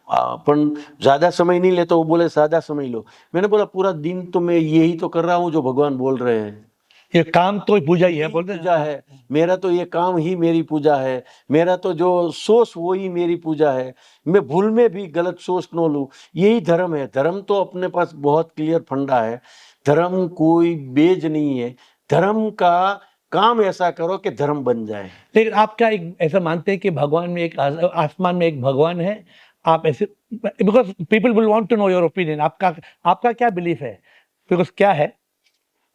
अपन ज्यादा समय नहीं लेता। वो बोले ज्यादा समय लो। मैंने बोला पूरा दिन तो मैं यही तो कर रहा हूँ जो भगवान बोल रहे हैं। ये काम तो पूजा ही है, बोलते हैं पूजा है मेरा, तो ये काम ही मेरी पूजा है। मेरा तो जो सोच वही मेरी पूजा है। मैं भूल में भी गलत सोच न लूं, यही धर्म है। धर्म तो अपने पास बहुत क्लियर फंडा है। धर्म कोई बेज नहीं है। धर्म का काम ऐसा करो कि धर्म बन जाए। लेकिन आप क्या एक ऐसा मानते हैं कि भगवान में एक आसमान में एक भगवान है? आप ऐसे, because people will want to know your opinion, आपका क्या बिलीफ है? बिकॉज क्या है,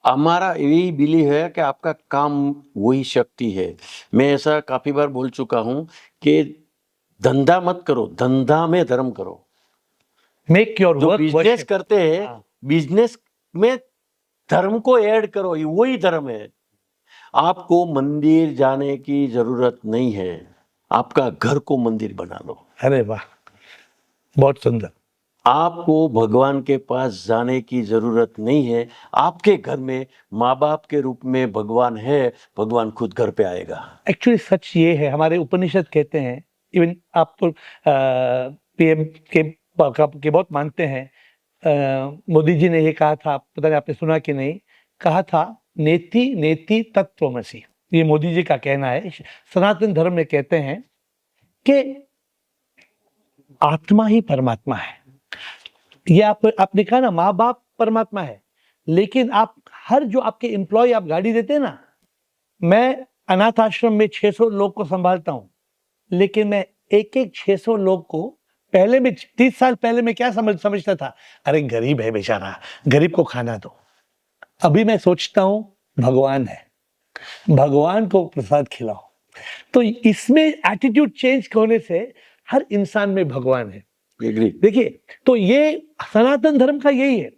हमारा यही बिलीव है कि आपका काम वही शक्ति है। मैं ऐसा काफी बार बोल चुका हूं कि धंधा मत करो, धंधा में धर्म करो। मेक योर वर्क, बिजनेस करते हैं, बिजनेस में धर्म को ऐड करो, ये वही धर्म है। आपको मंदिर जाने की जरूरत नहीं है, आपका घर को मंदिर बना लो। अरे वाह, बहुत सुंदर। आपको भगवान के पास जाने की जरूरत नहीं है, आपके घर में माँ बाप के रूप में भगवान है। भगवान खुद घर पे आएगा। एक्चुअली सच ये है, हमारे उपनिषद कहते हैं, इवन आप तो पीएम के बहुत मानते हैं। मोदी जी ने ये कहा था, पता नहीं आपने सुना कि नहीं, कहा था नेति नेति तत्त्वमसि। ये मोदी जी का कहना है। सनातन धर्म में कहते हैं कि आत्मा ही परमात्मा है। ये आपने कहा ना, माँ बाप परमात्मा है, लेकिन आप हर जो आपके एम्प्लॉय आप गाड़ी देते हैं ना, मैं अनाथ आश्रम में 600 लोग को संभालता हूं, लेकिन मैं एक 600 लोग को पहले में 30 साल पहले मैं क्या समझता था, अरे गरीब है बेचारा, गरीब को खाना दो। अभी मैं सोचता हूं भगवान है, भगवान को प्रसाद खिलाओ। तो इसमें एटीट्यूड चेंज होने से हर इंसान में भगवान है। देखिए, तो ये सनातन धर्म का यही है।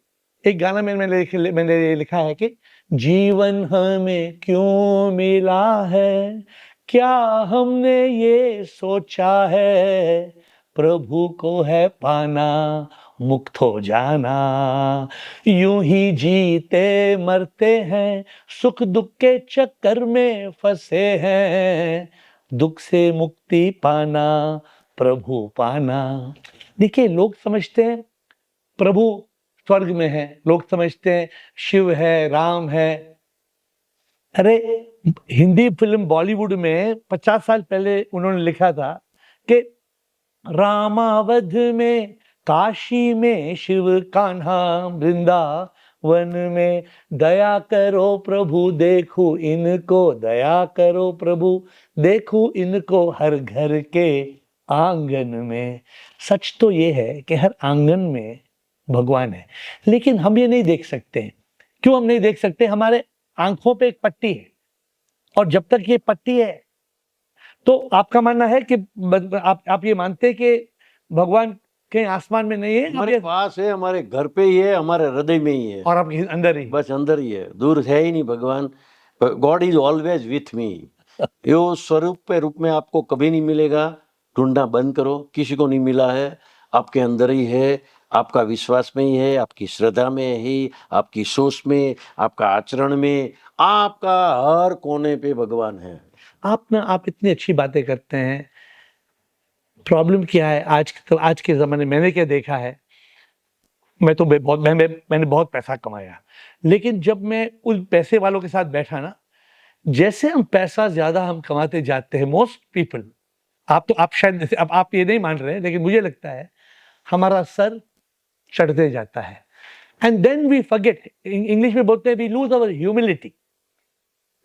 एक गाना मैंने लिखा है कि जीवन हमें क्यों मिला है, क्या हमने ये सोचा है, प्रभु को है पाना मुक्त हो जाना, यूं ही जीते मरते हैं, सुख दुख के चक्कर में फंसे हैं, दुख से मुक्ति पाना प्रभु पाना। देखिए, लोग समझते हैं प्रभु स्वर्ग में है, लोग समझते हैं शिव है, राम है। अरे हिंदी फिल्म बॉलीवुड में 50 साल पहले उन्होंने लिखा था कि रामावध में, काशी में शिव, कान्हा वृंदावन में, दया करो प्रभु देखो इनको, दया करो प्रभु देखो इनको, हर घर के आंगन में। सच तो ये है कि हर आंगन में भगवान है, लेकिन हम ये नहीं देख सकते। क्यों हम नहीं देख सकते? हमारे आंखों पे एक पट्टी है, और जब तक ये पट्टी है, तो आपका मानना है कि आप ये मानते हैं कि भगवान कहीं आसमान में नहीं है, हमारे पास है, हमारे घर पे ही है, हमारे हृदय में ही है, और आपके अंदर ही, बस अंदर ही है, दूर है ही नहीं भगवान। God is always with me. यो स्वरूप पे रूप में आपको कभी नहीं मिलेगा, ढूंढना बंद करो, किसी को नहीं मिला है, आपके अंदर ही है, आपका विश्वास में ही है, आपकी श्रद्धा में ही, आपकी सोच में, आपका आचरण में, आपका हर कोने पे भगवान है। आप इतनी अच्छी बातें करते हैं। प्रॉब्लम क्या है आज के ज़माने में मैंने क्या देखा है, मैंने बहुत पैसा कमाया, लेकिन जब मैं उन पैसे वालों के साथ बैठा ना, जैसे हम पैसा ज़्यादा हम कमाते जाते हैं, मोस्ट पीपल, आप शायद अब आप ये नहीं मान रहे हैं, लेकिन मुझे लगता है हमारा सर चढ़ते जाता है, and then we forget, English में बोलते हैं वी लूज अवर ह्यूमिलिटी।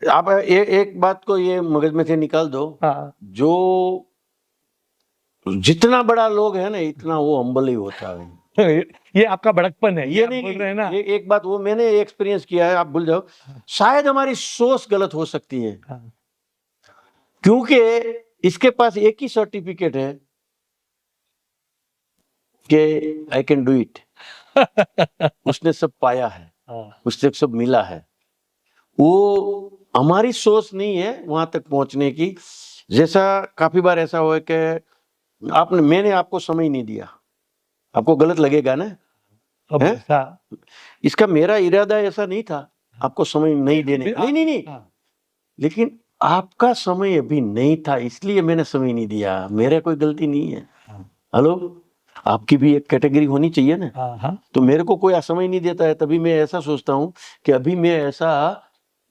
आप एक बात को ये मगज में से निकाल दो, हाँ, जो जितना बड़ा लोग है ना, इतना वो हम्बल ही होता है। ये आपका बड़कपन है, ये आप बोल रहे हैं ना। नहीं, ये एक बात वो मैंने एक्सपीरियंस किया है, आप भूल जाओ। शायद हमारी सोच गलत हो सकती है, हाँ, क्योंकि इसके पास एक ही सर्टिफिकेट है कि आई कैन डू इट। उसने सब पाया है, हाँ, उससे सब मिला है। वो हमारी सोच नहीं है वहां तक पहुंचने की। जैसा काफी बार ऐसा हुआ कि मैंने आपको समय नहीं दिया, आपको गलत लगेगा ना, अब है? ऐसा इसका मेरा इरादा ऐसा नहीं था आपको समय नहीं देने, नहीं, हाँ, लेकिन आपका समय अभी नहीं था, इसलिए मैंने समय नहीं दिया। मेरा कोई गलती नहीं है। हाँ, हेलो, आपकी भी एक कैटेगरी होनी चाहिए ना। हाँ, हाँ, तो मेरे को कोई समय नहीं देता है, तभी मैं ऐसा सोचता हूँ कि अभी मैं ऐसा,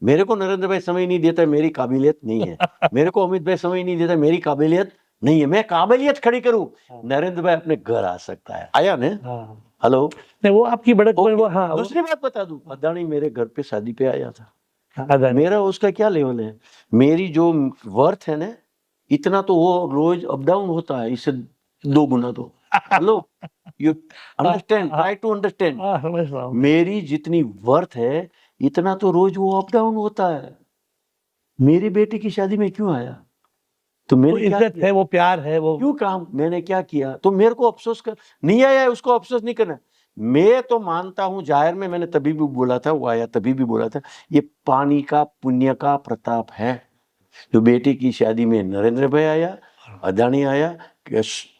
मेरे को नरेंद्र भाई समय नहीं देता, मेरी काबिलियत नहीं है। मेरे को अमित भाई समय नहीं देता, मेरी काबिलियत नहीं है। मैं काबिलियत खड़ी करूं, नरेंद्र भाई अपने घर आ सकता है, आया ना। हाँ। हेलो, नहीं, वो आपकी बड़कपन, ओके। वो हाँ, दूसरी बात बता दूं, अदानी मेरे घर पे शादी पे आया था। अदानी। मेरा उसका क्या लेवल है, मेरी जो वर्थ है ना, इतना तो वो रोज अप डाउन होता है, इससे 2 गुना तो। Hello, you understand, try to understand. हाँ, समझ रहा हूँ। मेरी जितनी वर्थ है, इतना तो रोज वो अप डाउन होता है। मेरी बेटी की शादी में क्यों आया? तो वो मैंने क्या इज्जत किया? है, वो प्यार है, वो क्यों काम मैंने क्या किया? तो मेरे को अफसोस कर नहीं आया है, उसको अफसोस नहीं करना। मैं तो मानता हूं, जाहिर में मैंने तभी भी बोला था, वो आया तभी भी बोला था, ये पानी का पुण्य का प्रताप है। जो बेटी की शादी में नरेंद्र भाई आया, अदानी आया,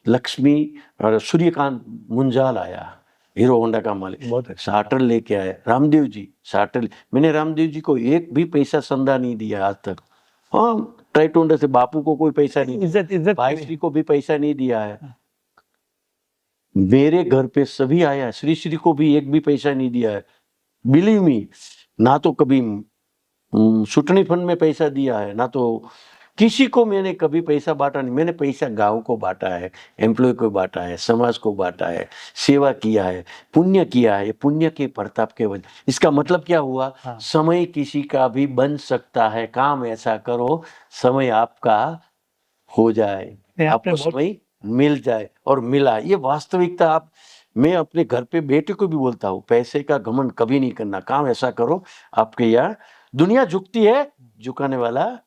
लक्ष्मी और सूर्यकांत मुंजाल आया, हीरो होंडा का मालिक, बहुत अच्छा। साटर लेके आए, रामदेव जी साटर। मैंने रामदेव जी को एक भी पैसा संदा नहीं दिया आज तक। हाँ, ट्राई टू अंडरस्टैंड, बापू को कोई पैसा नहीं, इज्जत भाई श्री को भी पैसा नहीं दिया है। मेरे घर पे सभी आया है, श्री श्री को भी एक भी पैसा नहीं दिया है, बिलीव मी। ना तो कभी सुटनी फंड में पैसा दिया है, ना तो किसी को मैंने कभी पैसा बांटा नहीं। मैंने पैसा गांव को बांटा है, एम्प्लॉय को बांटा है, समाज को बांटा है, सेवा किया है, पुण्य किया है। पुण्य के प्रताप के वजह, इसका मतलब क्या हुआ? हाँ। समय किसी का भी बन सकता है, काम ऐसा करो समय आपका हो जाए, नहीं, आपने आपको बहुत समय मिल जाए, और मिला। ये वास्तविकता आप, मैं अपने घर पे बेटे को भी बोलता हूँ, पैसे का घमंड कभी नहीं करना, काम ऐसा करो आपके यहाँ दुनिया झुकती है, झुकाने वाला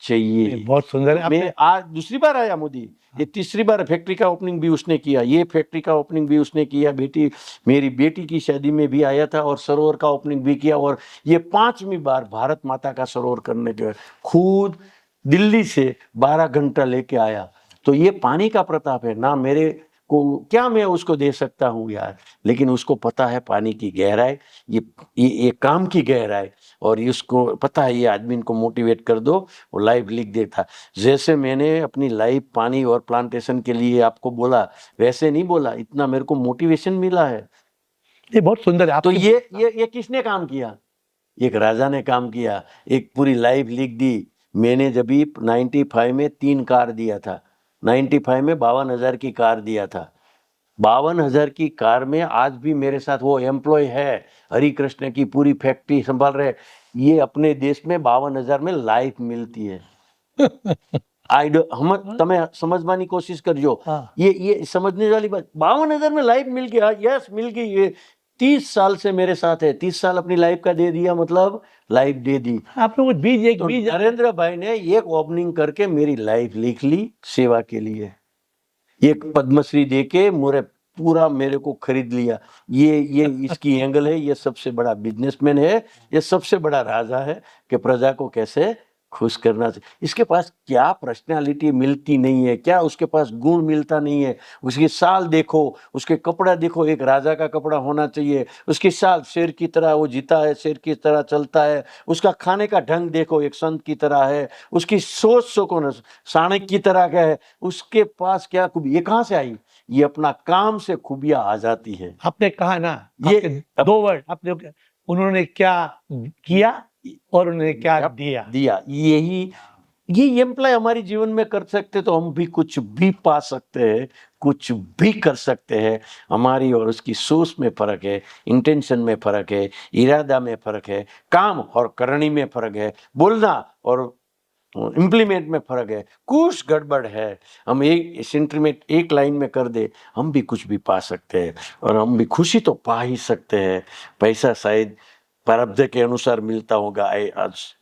चाहिए। बहुत सुंदर है आपने। मैं आज दूसरी बार आया मोदी, ये तीसरी बार फैक्ट्री का ओपनिंग भी उसने किया, ये फैक्ट्री का ओपनिंग भी उसने किया, बेटी मेरी बेटी की शादी में भी आया था, और सरोवर का ओपनिंग भी किया, और ये 5वीं बार भारत माता का सरोवर करने के खुद दिल्ली से 12 घंटा लेके आया। तो ये पानी का प्रताप है ना। मेरे को क्या, मैं उसको दे सकता हूँ यार, लेकिन उसको पता है पानी की गहराई, ये काम की गहराई, और इसको पता है ये आदमी इनको मोटिवेट कर दो, वो लाइव लिख देता। जैसे मैंने अपनी लाइव पानी और प्लांटेशन के लिए आपको बोला, वैसे नहीं बोला, इतना मेरे को मोटिवेशन मिला है। ये बहुत सुंदर है तो आपकी। ये किसने काम किया? एक राजा ने काम किया, एक पूरी लाइफ लिख दी। मैंने जब 95 में 3 कार दिया था, 95 में 52,000 की कार दिया था। 52,000 की कार में आज भी मेरे साथ वो एम्प्लॉय है, हरि कृष्ण की पूरी फैक्ट्री संभाल रहे। ये अपने देश में 52,000 में लाइफ मिलती है। हम तमें समझवानी कोशिश करजो। हाँ। ये समझने वाली बात, 52,000 में लाइफ मिल गया, यस मिल गई। ये 30 साल से मेरे साथ है, 30 साल अपनी लाइफ का दे दिया, मतलब लाइफ दे दी। आपने कुछ बीज, एक तो बीज नरेंद्र भाई ने एक ओपनिंग करके मेरी लाइफ लिख ली सेवा के लिए, एक पद्मश्री देके पूरा मेरे को खरीद लिया। ये इसकी एंगल है, ये सबसे बड़ा बिजनेसमैन है, ये सबसे बड़ा राजा है कि प्रजा को कैसे खुश करना चाहिए। इसके पास क्या पर्सनालिटी मिलती नहीं है, क्या उसके पास गुण मिलता नहीं है। उसकी साल देखो, उसके कपड़ा देखो, एक राजा का कपड़ा होना चाहिए। उसकी साल शेर की तरह वो जीता है, शेर की तरह चलता है। उसका खाने का ढंग देखो, एक संत की तरह है। उसकी सोच को न साणिक की तरह का है। उसके पास क्या खूबी, ये कहाँ से आई? ये अपना काम से खूबियां आ जाती है। आपने कहा ना, ये आपके दो वर्ड आपने, उन्होंने क्या किया और उन्होंने क्या दिया। दिया, ये एम्प्लॉय हमारे जीवन में कर सकते तो हम भी कुछ भी पा सकते हैं, कुछ भी कर सकते हैं। हमारी और उसकी सोच में फर्क है, इंटेंशन में फर्क है, इरादा में फर्क है, काम और करनी में फर्क है, बोलना और इम्प्लीमेंट में फर्क है। कुछ गड़बड़ है, हम एक सेंटीमेंट एक लाइन में कर दे, हम भी कुछ भी पा सकते हैं और हम भी खुशी तो पा ही सकते हैं। पैसा शायद प्रारब्ध के अनुसार मिलता होगा,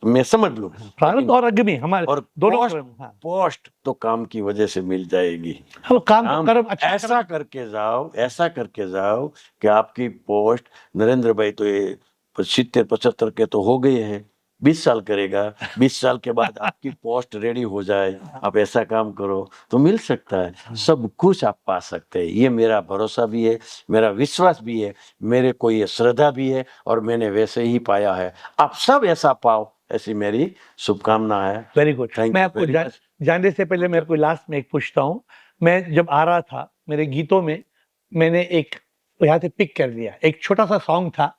मैं समझ लूं, प्रारब्ध और अग्नि हमारे और दोनों पोस्ट हाँ। पोस्ट तो काम की वजह से मिल जाएगी। हम काम काम कर्म अच्छा ऐसा करके जाओ, ऐसा करके जाओ कि आपकी पोस्ट, नरेंद्र भाई तो ये 70-75 के तो हो गए हैं, 20 साल करेगा, 20 साल के बाद आपकी पोस्ट रेडी हो जाए, आप ऐसा काम करो तो मिल सकता है। सब कुछ आप पा सकते हैं, ये मेरा भरोसा भी है, मेरा विश्वास भी है, मेरे को ये श्रद्धा भी है और मैंने वैसे ही पाया है। आप सब ऐसा पाओ, ऐसी मेरी शुभकामना है। Very good. Thank मैं you आपको very much. जानने से पहले मेरे को लास्ट में एक पूछता हूँ। मैं जब आ रहा था, मेरे गीतों में मैंने एक यहाँ से पिक कर दिया, एक छोटा सा सॉन्ग था,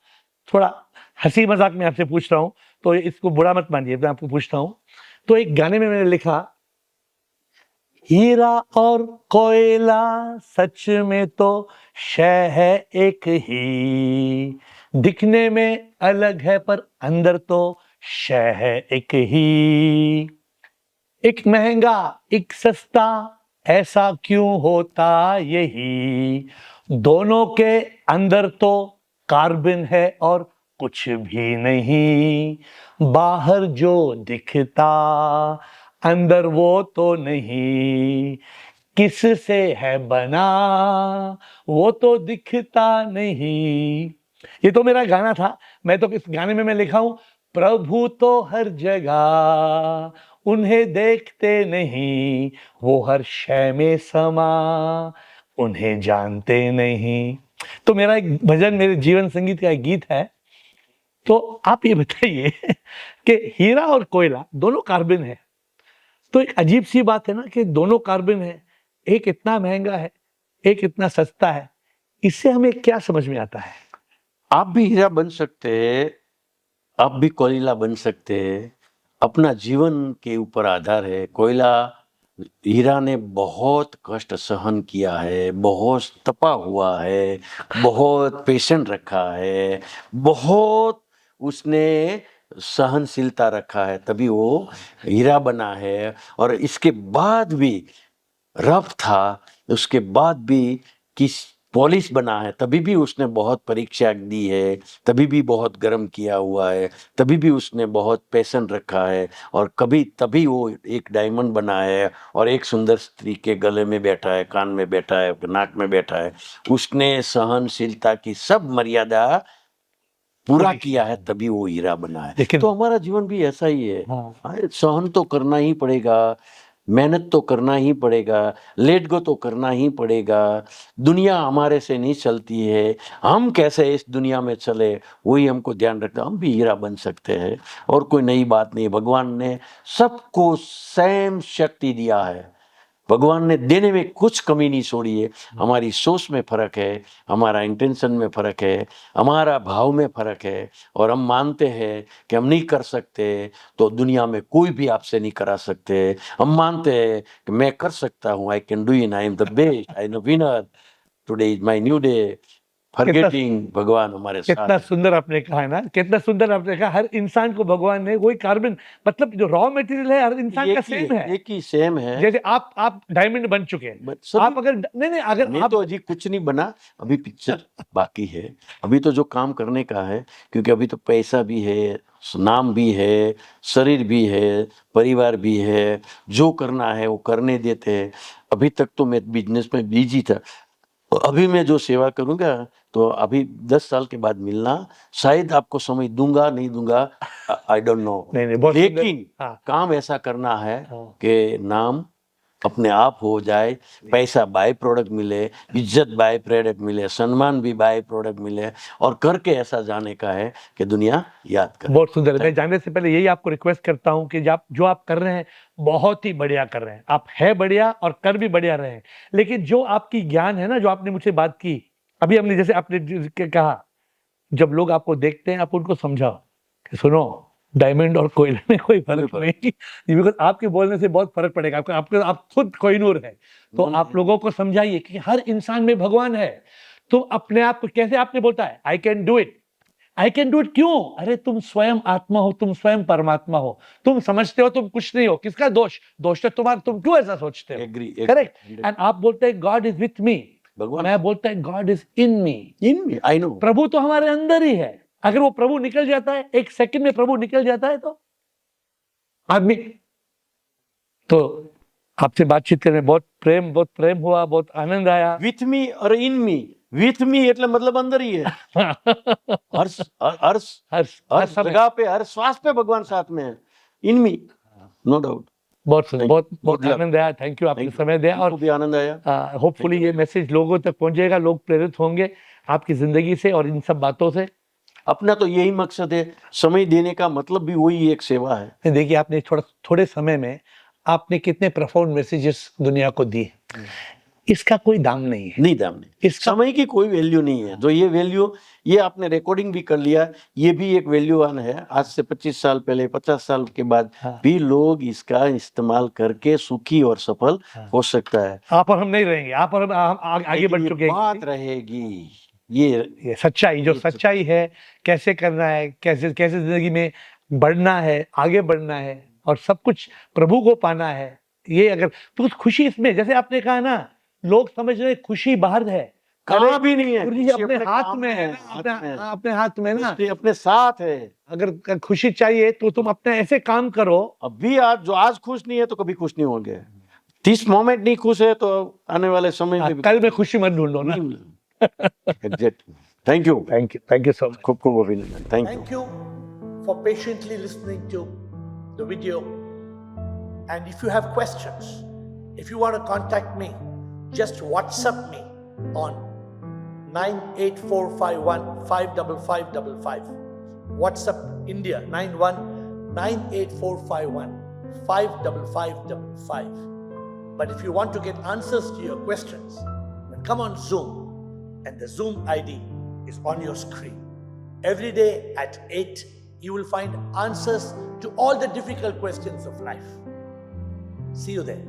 थोड़ा हंसी मजाक में आपसे पूछ रहा हूँ, तो इसको बुरा मत मानिए, मैं आपको पूछता हूँ। तो एक गाने में मैंने लिखा, हीरा और कोयला सच में तो शय है एक ही, दिखने में अलग है पर अंदर तो शय है एक ही। एक महंगा एक सस्ता ऐसा क्यों होता यही, दोनों के अंदर तो कार्बन है और कुछ भी नहीं, बाहर जो दिखता अंदर वो तो नहीं, किस से है बना वो तो दिखता नहीं। ये तो मेरा गाना था। मैं तो इस गाने में मैं लिखा हूं, प्रभु तो हर जगह उन्हें देखते नहीं, वो हर शय में समा उन्हें जानते नहीं। तो मेरा एक भजन, मेरे जीवन संगीत का एक गीत है। तो आप ये बताइए कि हीरा और कोयला दोनों कार्बन है, तो एक अजीब सी बात है ना कि दोनों कार्बन है, एक इतना महंगा है, एक इतना सस्ता है। इससे हमें क्या समझ में आता है? आप भी हीरा बन सकते हैं, आप भी कोयला बन सकते हैं, अपना जीवन के ऊपर आधार है। कोयला, हीरा ने बहुत कष्ट सहन किया है, बहुत तपा हुआ है, बहुत पेशेंट रखा है, बहुत उसने सहनशीलता रखा है, तभी वो हीरा बना है। और इसके बाद भी रफ था, उसके बाद भी किस पॉलिश बना है, तभी भी उसने बहुत परीक्षा दी है, तभी भी बहुत गर्म किया हुआ है, तभी भी उसने बहुत पैशन रखा है और कभी तभी वो एक डायमंड बना है और एक सुंदर स्त्री के गले में बैठा है, कान में बैठा है, नाक में बैठा है। उसने सहनशीलता की सब मर्यादा पूरा किया है, तभी वो हीरा बना है। लेकिन तो हमारा जीवन भी ऐसा ही है। हाँ। सहन तो करना ही पड़ेगा, मेहनत तो करना ही पड़ेगा, लेट गो तो करना ही पड़ेगा। दुनिया हमारे से नहीं चलती है, हम कैसे इस दुनिया में चले वही हमको ध्यान रखना। हम भी हीरा बन सकते हैं और कोई नई बात नहीं। भगवान ने सबको सेम शक्ति दिया है, भगवान ने देने में कुछ कमी नहीं छोड़ी है। हमारी सोच में फर्क है, हमारा इंटेंशन में फर्क है, हमारा भाव में फर्क है और हम मानते हैं कि हम नहीं कर सकते तो दुनिया में कोई भी आपसे नहीं करा सकते। हम मानते हैं कि मैं कर सकता हूँ, आई can do it, I am the best, I am the winner, today is my new day. Forgetting भगवान हमारे साथ कितना है। सुंदर आपने कहा है ना, कितना सुंदर आपने कहा। हर इंसान को भगवान ने वही कार्बन, मतलब जो रॉ मटेरियल है हर इंसान का सेम है। एक ही सेम है। जैसे आप डायमंड बन चुके हैं, आप अगर नहीं अगर मैं आप तो अभी कुछ नहीं बना, अभी पिक्चर बाकी है। अभी तो जो काम करने का है, क्योंकि अभी तो पैसा भी है, नाम भी है, शरीर भी है, परिवार भी है, जो करना है वो करने देते हैं। अभी तक तो मैं बिजनेस में बिजी था अभी मैं जो सेवा करूंगा तो अभी 10 साल के बाद मिलना, शायद आपको समय दूंगा नहीं दूंगा, आई डोंट नो। नहीं, बहुत सुंदर। लेकिन हाँ। काम ऐसा करना है हाँ। कि नाम अपने आप हो जाए, पैसा बाय प्रोडक्ट मिले, इज्जत बाय प्रोडक्ट मिले, सम्मान भी बाय प्रोडक्ट मिले, और करके ऐसा जाने का है कि दुनिया याद करे। बहुत सुंदर है। मैं जाने से पहले यही आपको रिक्वेस्ट करता हूं कि जो आप कर रहे हैं बहुत ही बढ़िया कर रहे हैं, आप है बढ़िया और कर भी बढ़िया रहे हैं, लेकिन जो आपकी ज्ञान है ना, जो आपने मुझसे बात की अभी, हमने जैसे आपने कहा, जब लोग आपको देखते हैं आप उनको समझाओ कि सुनो, डायमंड और कोयले में कोई फर्क नहीं, बिकॉज आपके बोलने से बहुत फर्क पड़ेगा। आप खुद कोहिनूर है, तो आप लोगों को समझाइए कि हर इंसान में भगवान है। तुम अपने आप को कैसे, आपने बोलता है आई can do it, I can do it, क्यों? अरे तुम स्वयं आत्मा हो, तुम स्वयं परमात्मा हो, तुम समझते हो तुम कुछ नहीं हो, किसका दोष? दोष तो तुम्हारा, तुम क्यों ऐसा सोचते हो? करेक्ट। एंड आप बोलते हैं गॉड इज विथ मी, मैं बोलता है God is in me, I know. प्रभु तो हमारे अंदर ही है। अगर वो प्रभु निकल जाता है, एक सेकंड में प्रभु निकल जाता है, तो आदमी, तो आपसे बातचीत करने बहुत प्रेम हुआ, बहुत आनंद आया। विथ मी और इन मी, विथ मी એટલે मतलब अंदर ही है। हर जगह पे, हर श्वास पे भगवान साथ में है, इन मी, नो डाउट। बहुत सुंदर, बहुत आनंद आया। थैंक यू, आपने समय दिया, और भी आनंद आया। होपफुली ये मैसेज लोगों तक पहुंचेगा, लोग प्रेरित होंगे आपकी जिंदगी से और इन सब बातों से। अपना तो यही मकसद है, समय देने का मतलब भी वही एक सेवा है। देखिए, आपने थोड़े समय में आपने कितने प्रफाउंड मैसेजेस दुनिया को दिए, इसका कोई दाम नहीं है। नहीं दाम नहीं, इसका समय की कोई वैल्यू नहीं है। जो ये वैल्यू, ये आपने रिकॉर्डिंग भी कर लिया, ये भी एक वैल्यूवान है। आज से 25 साल पहले, 50 साल के बाद भी लोग इसका इस्तेमाल करके सुखी और सफल हो सकता है। आप और हम नहीं रहेंगे, आप और हम आगे बढ़ चुके हैं। बात रहेगी ये सच्चाई, जो सच्चाई है, कैसे करना है, कैसे जिंदगी में बढ़ना है, आगे बढ़ना है, और सब कुछ प्रभु को पाना है। ये अगर तो खुशी इसमें, जैसे आपने कहा ना, लोग समझ रहे खुशी बाहर है, कहाँ भी नहीं है, खुशी अपने हाथ में है, अपने हाथ में ना, अपने साथ है। अगर खुशी चाहिए तो तुम अपने ऐसे काम करो। अभी आज खुश नहीं है तो कभी खुश नहीं होंगे। 30 मोमेंट नहीं खुश है तो आने वाले समय में कल में खुशी मत ढूंढो ना। Exactly. Thank you so much. खूब अभिनंदन। Thank you for patiently listening to the video. And if you have questions, if you want to contact me, just WhatsApp me on 98451 55555. WhatsApp India 919845155555. But if you want to get answers to your questions, then come on Zoom, and the Zoom ID is on your screen. Every day at 8, you will find answers to all the difficult questions of life. See you there.